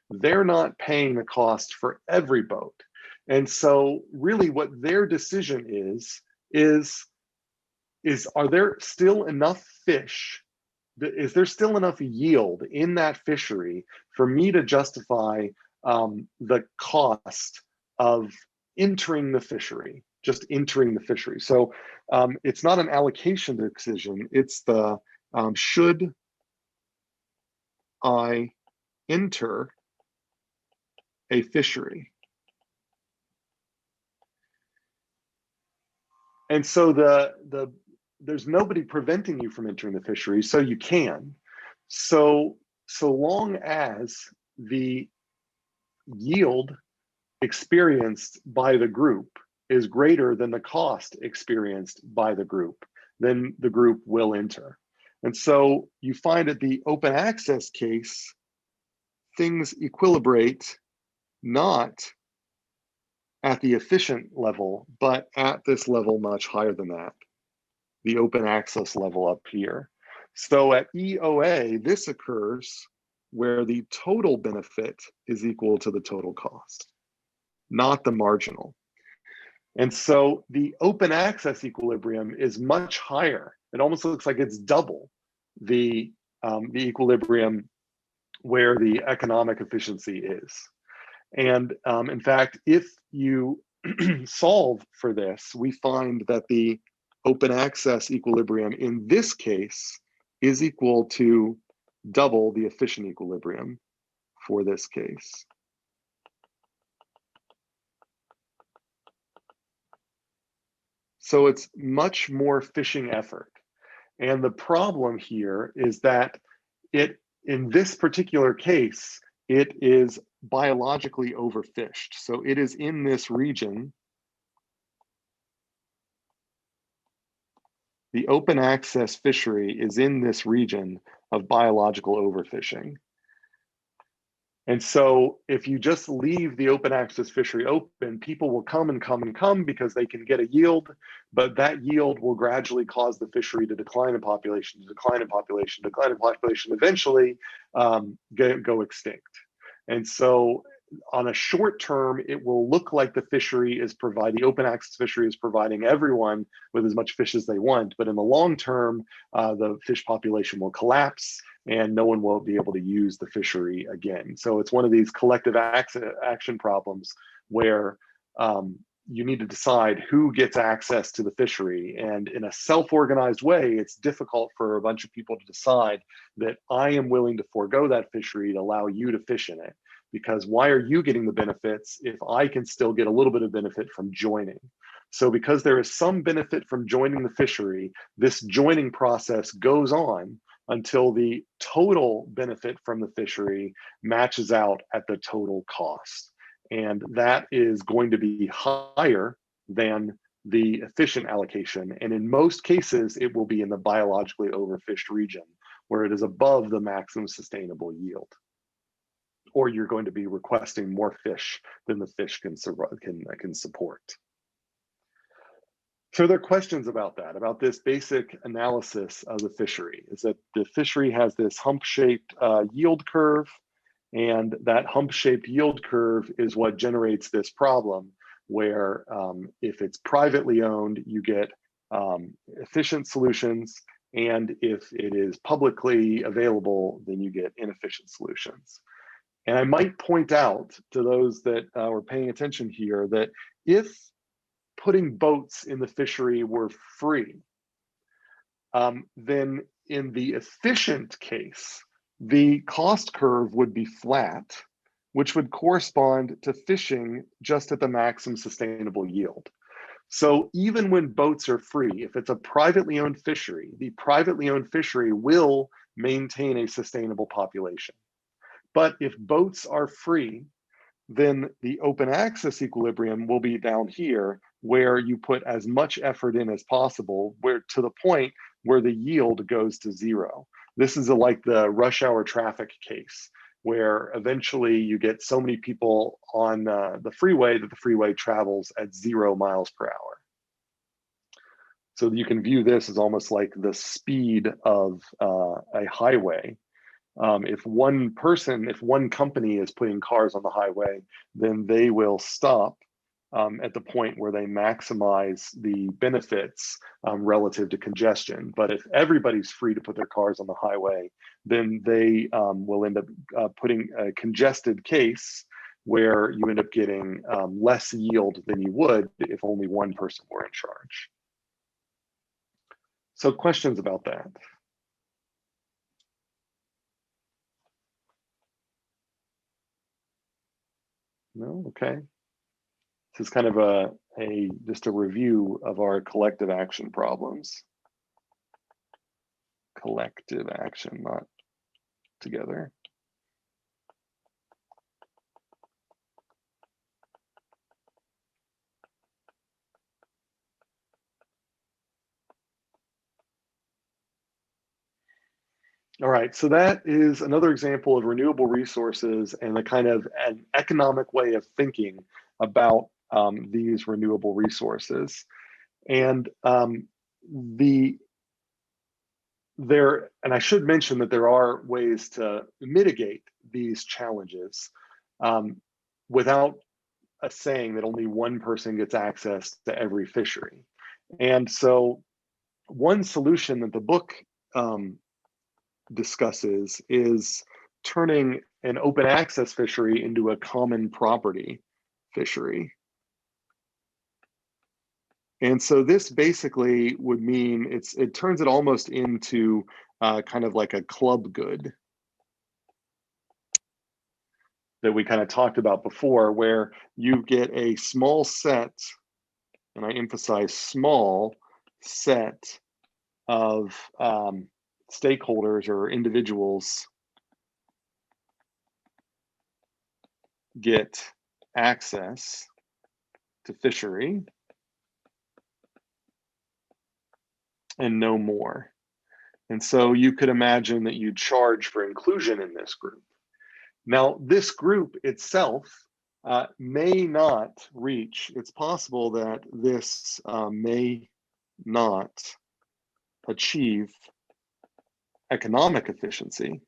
They're not paying the cost for every boat. And so really what their decision is are there still enough fish? Is there still enough yield in that fishery for me to justify the cost of entering the fishery, just entering the fishery? So it's not an allocation decision, it's the should I enter a fishery? And so there's nobody preventing you from entering the fishery, so you can. So long as the yield experienced by the group is greater than the cost experienced by the group, then the group will enter. And so you find at the open access case, things equilibrate not at the efficient level, but at this level much higher than that, the open access level up here. So at EOA, this occurs where the total benefit is equal to the total cost, not the marginal. And so the open access equilibrium is much higher. It almost looks like it's double the equilibrium where the economic efficiency is. And in fact, if you solve for this, we find that the open access equilibrium in this case is equal to double the efficient equilibrium for this case. So it's much more fishing effort. And the problem here is that in this particular case, it is biologically overfished. So it is in this region. The open access fishery is in this region of biological overfishing. And so if you just leave the open access fishery open, people will come and come and come because they can get a yield, but that yield will gradually cause the fishery to decline in population, decline in population, decline in population, eventually go extinct. And so on a short term, it will look like the fishery is providing, the open access fishery is providing everyone with as much fish as they want. But in the long term, the fish population will collapse and no one will be able to use the fishery again. So it's one of these collective action problems where you need to decide who gets access to the fishery. And in a self-organized way, it's difficult for a bunch of people to decide that I am willing to forego that fishery to allow you to fish in it. Because why are you getting the benefits if I can still get a little bit of benefit from joining? So because there is some benefit from joining the fishery, this joining process goes on, until the total benefit from the fishery matches out at the total cost. And that is going to be higher than the efficient allocation. And in most cases, it will be in the biologically overfished region where it is above the maximum sustainable yield. Or you're going to be requesting more fish than the fish can support. So there are questions about that, about this basic analysis of the fishery, is that the fishery has this hump-shaped yield curve, and that hump-shaped yield curve is what generates this problem where if it's privately owned, you get efficient solutions, and if it is publicly available, then you get inefficient solutions. And I might point out to those that were paying attention here that if putting boats in the fishery were free, then in the efficient case, the cost curve would be flat, which would correspond to fishing just at the maximum sustainable yield. So even when boats are free, if it's a privately owned fishery, the privately owned fishery will maintain a sustainable population. But if boats are free, then the open access equilibrium will be down here where you put as much effort in as possible, where to the point where the yield goes to zero. This is like the rush hour traffic case, where eventually you get so many people on the freeway that the freeway travels at 0 miles per hour. So you can view this as almost like the speed of a highway. If one company is putting cars on the highway, then they will stop at the point where they maximize the benefits relative to congestion. But if everybody's free to put their cars on the highway, then they will end up putting a congested case where you end up getting less yield than you would if only one person were in charge. So questions about that? No? Okay. This is kind of just a review of our collective action problems. Collective action, not together. All right, so that is another example of renewable resources and a kind of an economic way of thinking about these renewable resources. And and I should mention that there are ways to mitigate these challenges without saying that only one person gets access to every fishery. And so one solution that the book discusses is turning an open access fishery into a common property fishery. And so this basically would mean it turns it almost into kind of like a club good that we kind of talked about before, where you get a small set, and I emphasize small set of stakeholders or individuals get access to fishery and no more. And so you could imagine that you charge for inclusion in this group. Now, this group itself may not reach, it's possible that this may not achieve economic efficiency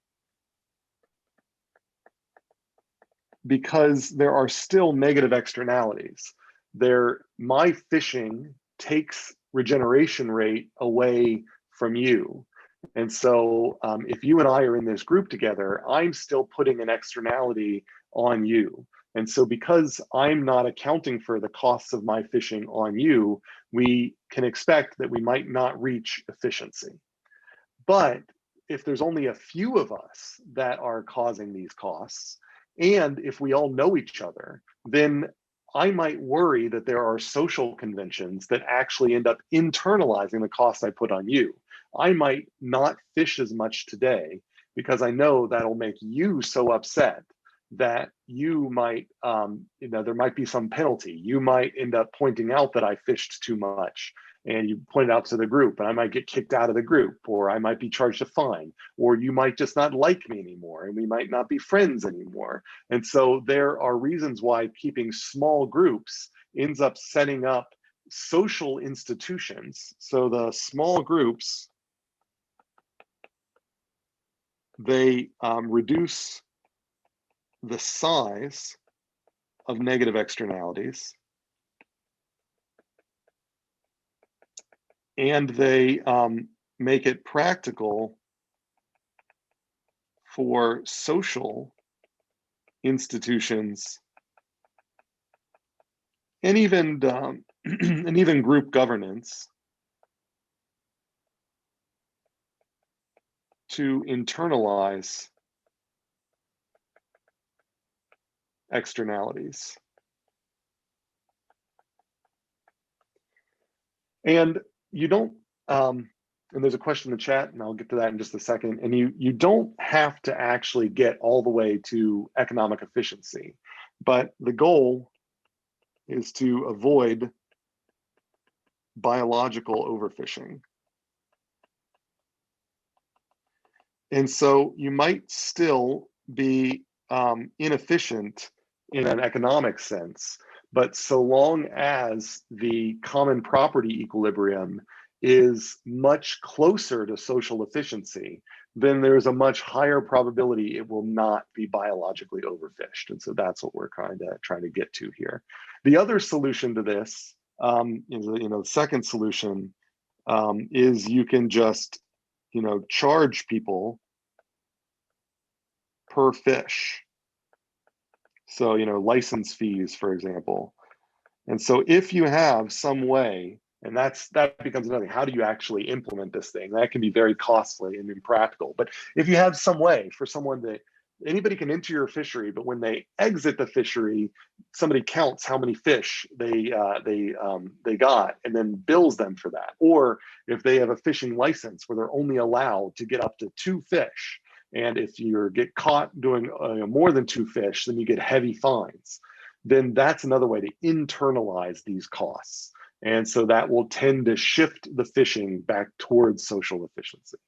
because there are still negative externalities. My fishing takes regeneration rate away from you. And so if you and I are in this group together, I'm still putting an externality on you. And so because I'm not accounting for the costs of my fishing on you, we can expect that we might not reach efficiency. But if there's only a few of us that are causing these costs, and if we all know each other, then I might worry that there are social conventions that actually end up internalizing the costs I put on you. I might not fish as much today because I know that'll make you so upset that you might, there might be some penalty. You might end up pointing out that I fished too much, and you point it out to the group, and I might get kicked out of the group, or I might be charged a fine, or you might just not like me anymore, and we might not be friends anymore. And so there are reasons why keeping small groups ends up setting up social institutions. So the small groups, they reduce the size of negative externalities, and they make it practical for social institutions and even and even group governance to internalize externalities. And you don't, and there's a question in the chat, and I'll get to that in just a second. And you don't have to actually get all the way to economic efficiency, but the goal is to avoid biological overfishing. And so you might still be inefficient in an economic sense, but so long as the common property equilibrium is much closer to social efficiency, then there's a much higher probability it will not be biologically overfished. And so that's what we're trying to get to here. The other solution to this, the second solution is you can just charge people per fish. So, license fees, for example. And so if you have some way, and that becomes another thing, how do you actually implement this thing? That can be very costly and impractical. But if you have some way for someone that anybody can enter your fishery, but when they exit the fishery, somebody counts how many fish they got and then bills them for that. Or if they have a fishing license where they're only allowed to get up to 2 fish, and if you get caught doing more than 2 fish, then you get heavy fines. Then that's another way to internalize these costs. And so that will tend to shift the fishing back towards social efficiency.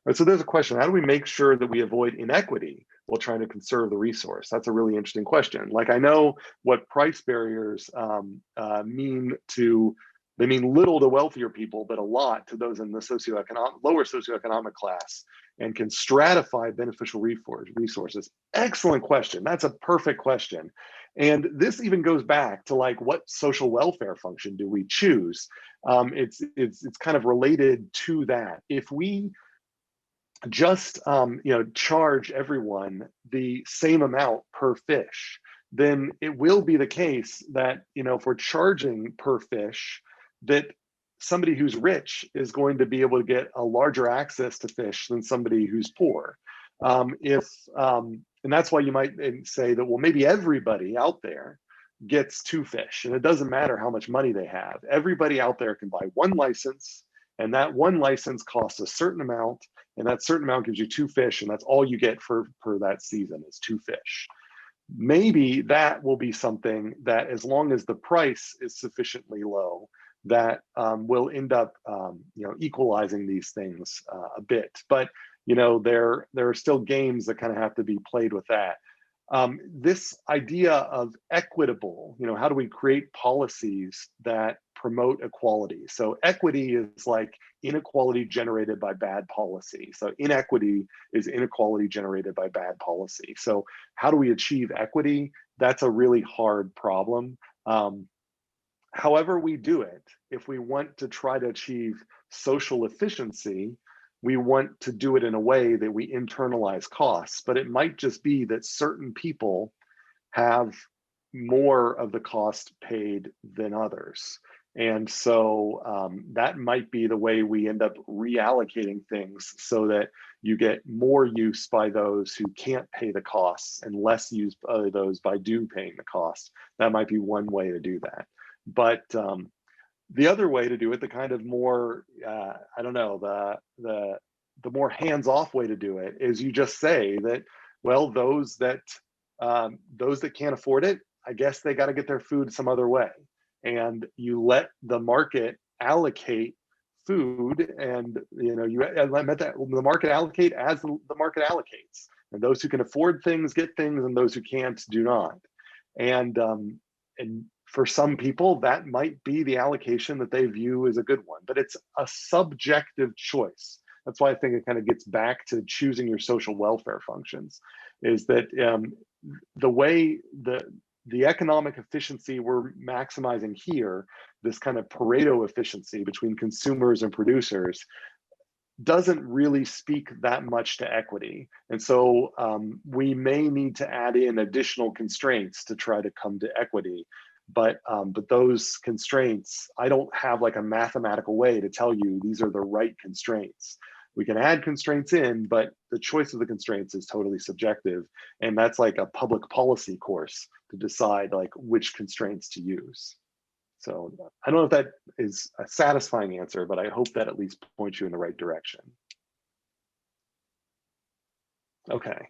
Right, so there's a question, how do we make sure that we avoid inequity while trying to conserve the resource? That's a really interesting question. Like, I know what price barriers they mean little to wealthier people, but a lot to those in the lower socioeconomic class, and can stratify beneficial resources. Excellent question. That's a perfect question. And this even goes back to like, what social welfare function do we choose? It's kind of related to that. If we just charge everyone the same amount per fish, then it will be the case that if we're charging per fish, that somebody who's rich is going to be able to get a larger access to fish than somebody who's poor. And that's why you might say that, well, maybe everybody out there gets 2 fish, and it doesn't matter how much money they have. Everybody out there can buy 1 license, and that 1 license costs a certain amount, and that certain amount gives you 2 fish, and that's all you get for that season is 2 fish. Maybe that will be something that, as long as the price is sufficiently low, that will end up equalizing these things a bit. But there are still games that kind of have to be played with that. This idea of equitable, how do we create policies that promote equality? So equity is like inequality generated by bad policy. So inequity is inequality generated by bad policy. So how do we achieve equity? That's a really hard problem. However we do it, if we want to try to achieve social efficiency, we want to do it in a way that we internalize costs. But it might just be that certain people have more of the cost paid than others. And so that might be the way we end up reallocating things so that you get more use by those who can't pay the costs and less use by those by paying the costs. That might be one way to do that. But the other way to do it, the kind of more, I don't know, the more hands-off way to do it is you just say that, well, those that can't afford it, I guess they got to get their food some other way. And you let the market allocate food, and I meant that the market allocate as the market allocates. And those who can afford things get things, and those who can't do not. And for some people, that might be the allocation that they view as a good one, but it's a subjective choice. That's why I think it kind of gets back to choosing your social welfare functions, is that the way the economic efficiency we're maximizing here, this kind of Pareto efficiency between consumers and producers, doesn't really speak that much to equity. And so we may need to add in additional constraints to try to come to equity. But those constraints, I don't have like a mathematical way to tell you these are the right constraints. We can add constraints in, but the choice of the constraints is totally subjective. And that's like a public policy course to decide like which constraints to use. So I don't know if that is a satisfying answer, but I hope that at least points you in the right direction. Okay.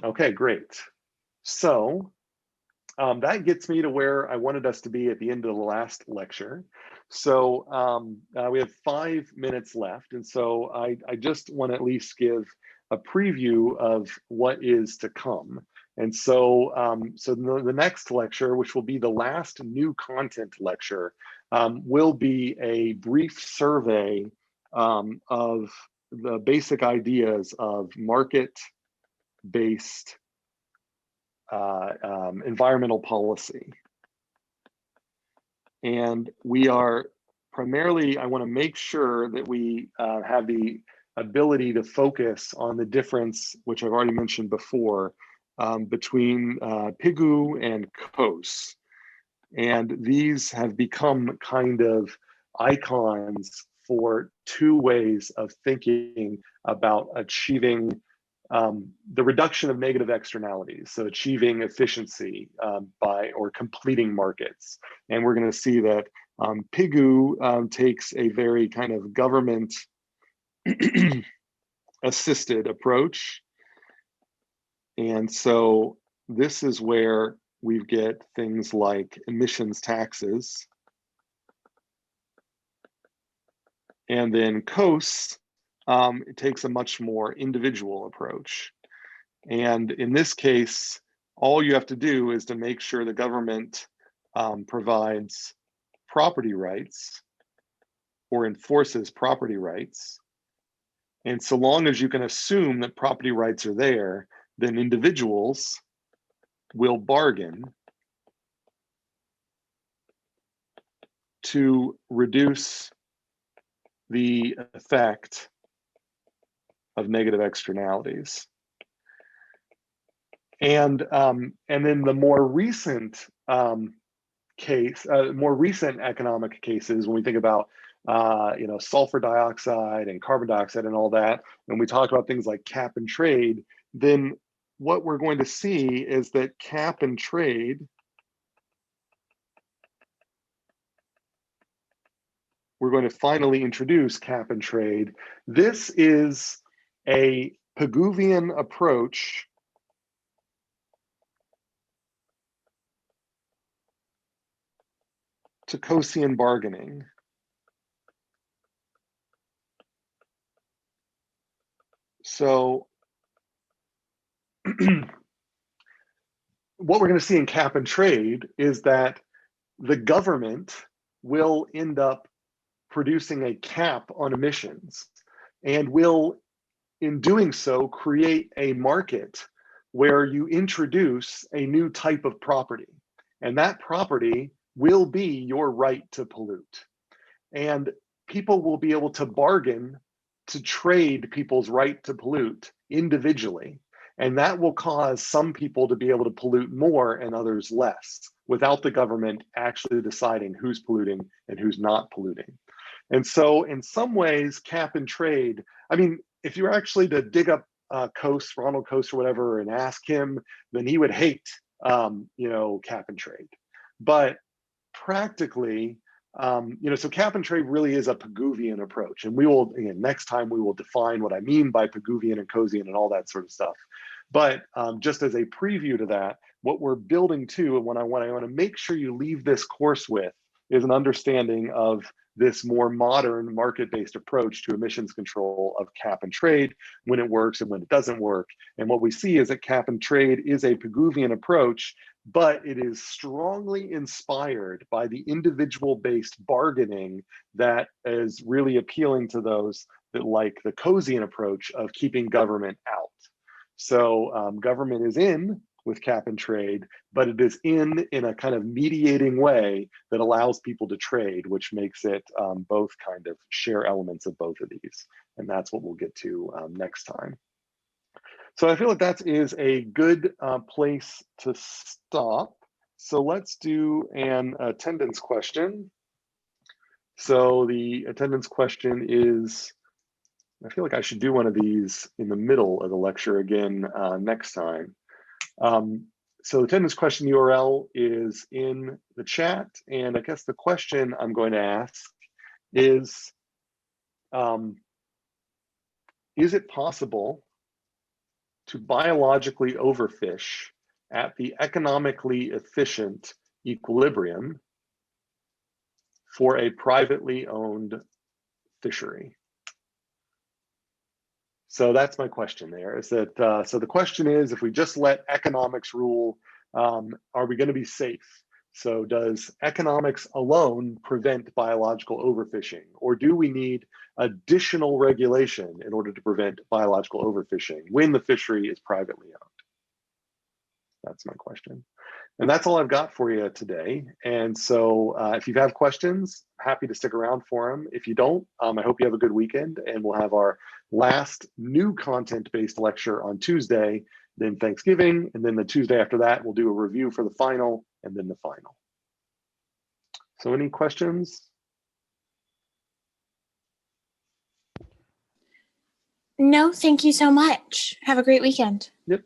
Okay, great. So that gets me to where I wanted us to be at the end of the last lecture. So we have 5 minutes left. And so I just want to at least give a preview of what is to come. And so, the next lecture, which will be the last new content lecture, will be a brief survey of the basic ideas of market-based environmental policy. And we are primarily, I want to make sure that we have the ability to focus on the difference, which I've already mentioned before, between Pigou and Coase. And these have become kind of icons for two ways of thinking about achieving the reduction of negative externalities, so achieving efficiency or completing markets. And we're going to see that Pigou takes a very kind of government assisted approach. And so this is where we get things like emissions taxes. And then Coase, it takes a much more individual approach. And in this case, all you have to do is to make sure the government provides property rights or enforces property rights. And so long as you can assume that property rights are there, then individuals will bargain to reduce the effect of negative externalities. And then the more recent more recent economic cases, when we think about sulfur dioxide and carbon dioxide and all that, when we talk about things like cap and trade, then what we're going to see is that cap and trade we're going to finally introduce cap and trade. This is a Pigouvian approach to Coasean bargaining. So what we're going to see in cap and trade is that the government will end up producing a cap on emissions and will, in doing so, create a market where you introduce a new type of property. And that property will be your right to pollute. And people will be able to bargain to trade people's right to pollute individually. And that will cause some people to be able to pollute more and others less, without the government actually deciding who's polluting and who's not polluting. And so in some ways, cap and trade, I mean, if you were actually to dig up Coase, Ronald Coase or whatever, and ask him, then he would hate, cap and trade. But practically, So cap and trade really is a Pigouvian approach. And we will, again, next time we will define what I mean by Pigouvian and Coasean and all that sort of stuff. But just as a preview to that, what we're building to, and what I want to make sure you leave this course with, is an understanding of this more modern market-based approach to emissions control of cap and trade, when it works and when it doesn't work. And what we see is that cap and trade is a Pigouvian approach, but it is strongly inspired by the individual-based bargaining that is really appealing to those that like the Coasean approach of keeping government out. So government is in with cap and trade, but it is in a kind of mediating way that allows people to trade, which makes it both kind of share elements of both of these. And that's what we'll get to next time. So I feel like that is a good place to stop. So let's do an attendance question. So the attendance question is, I feel like I should do one of these in the middle of the lecture again next time. So the attendance question URL is in the chat. And I guess the question I'm going to ask is it possible to biologically overfish at the economically efficient equilibrium for a privately owned fishery? So that's my question there, is that, so the question is, if we just let economics rule, are we going to be safe? So does economics alone prevent biological overfishing, or do we need additional regulation in order to prevent biological overfishing when the fishery is privately owned? That's my question. And that's all I've got for you today. And so if you have questions, happy to stick around for them. If you don't, I hope you have a good weekend, and we'll have our last new content-based lecture on Tuesday, then Thanksgiving, and then the Tuesday after that, we'll do a review for the final, and then the final. So any questions? No, thank you so much. Have a great weekend. Yep,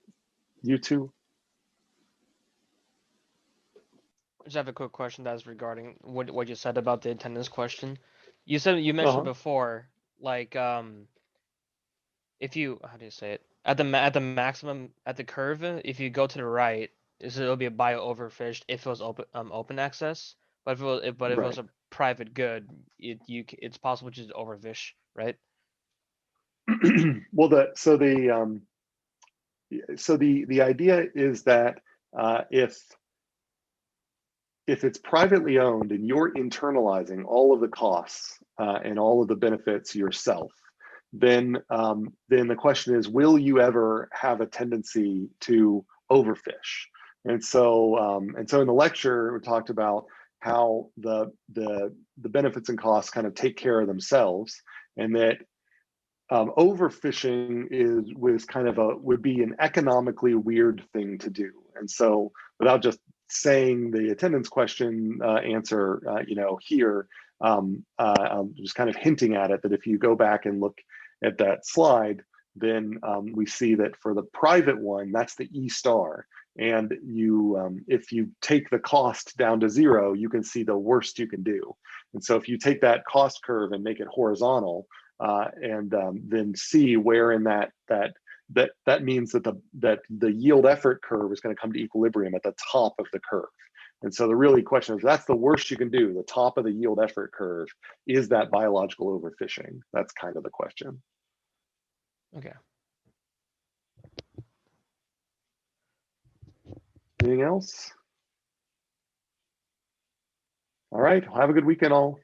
you too. I just have a quick question that's regarding what you said about the attendance question. You mentioned before, like if you, how do you say it, at the maximum at the curve, if you go to the right, it'll be a bio overfished if it was open access, but if it was a private good, it's possible to just overfish, right? Well, the idea is that if it's privately owned and you're internalizing all of the costs and all of the benefits yourself, then the question is, will you ever have a tendency to overfish? And so in the lecture, we talked about how the benefits and costs kind of take care of themselves, and that overfishing would be an economically weird thing to do. And so, without just saying the attendance question answer, here, I'm just kind of hinting at it, that if you go back and look at that slide, then we see that for the private one, that's the E star. And if you take the cost down to zero, you can see the worst you can do. And so if you take that cost curve and make it horizontal, and then see where in that means that the yield effort curve is going to come to equilibrium at the top of the curve. And so the really question is, that's the worst you can do, the top of the yield effort curve, is that biological overfishing? That's kind of the question. Okay. Anything else? All right, have a good weekend all.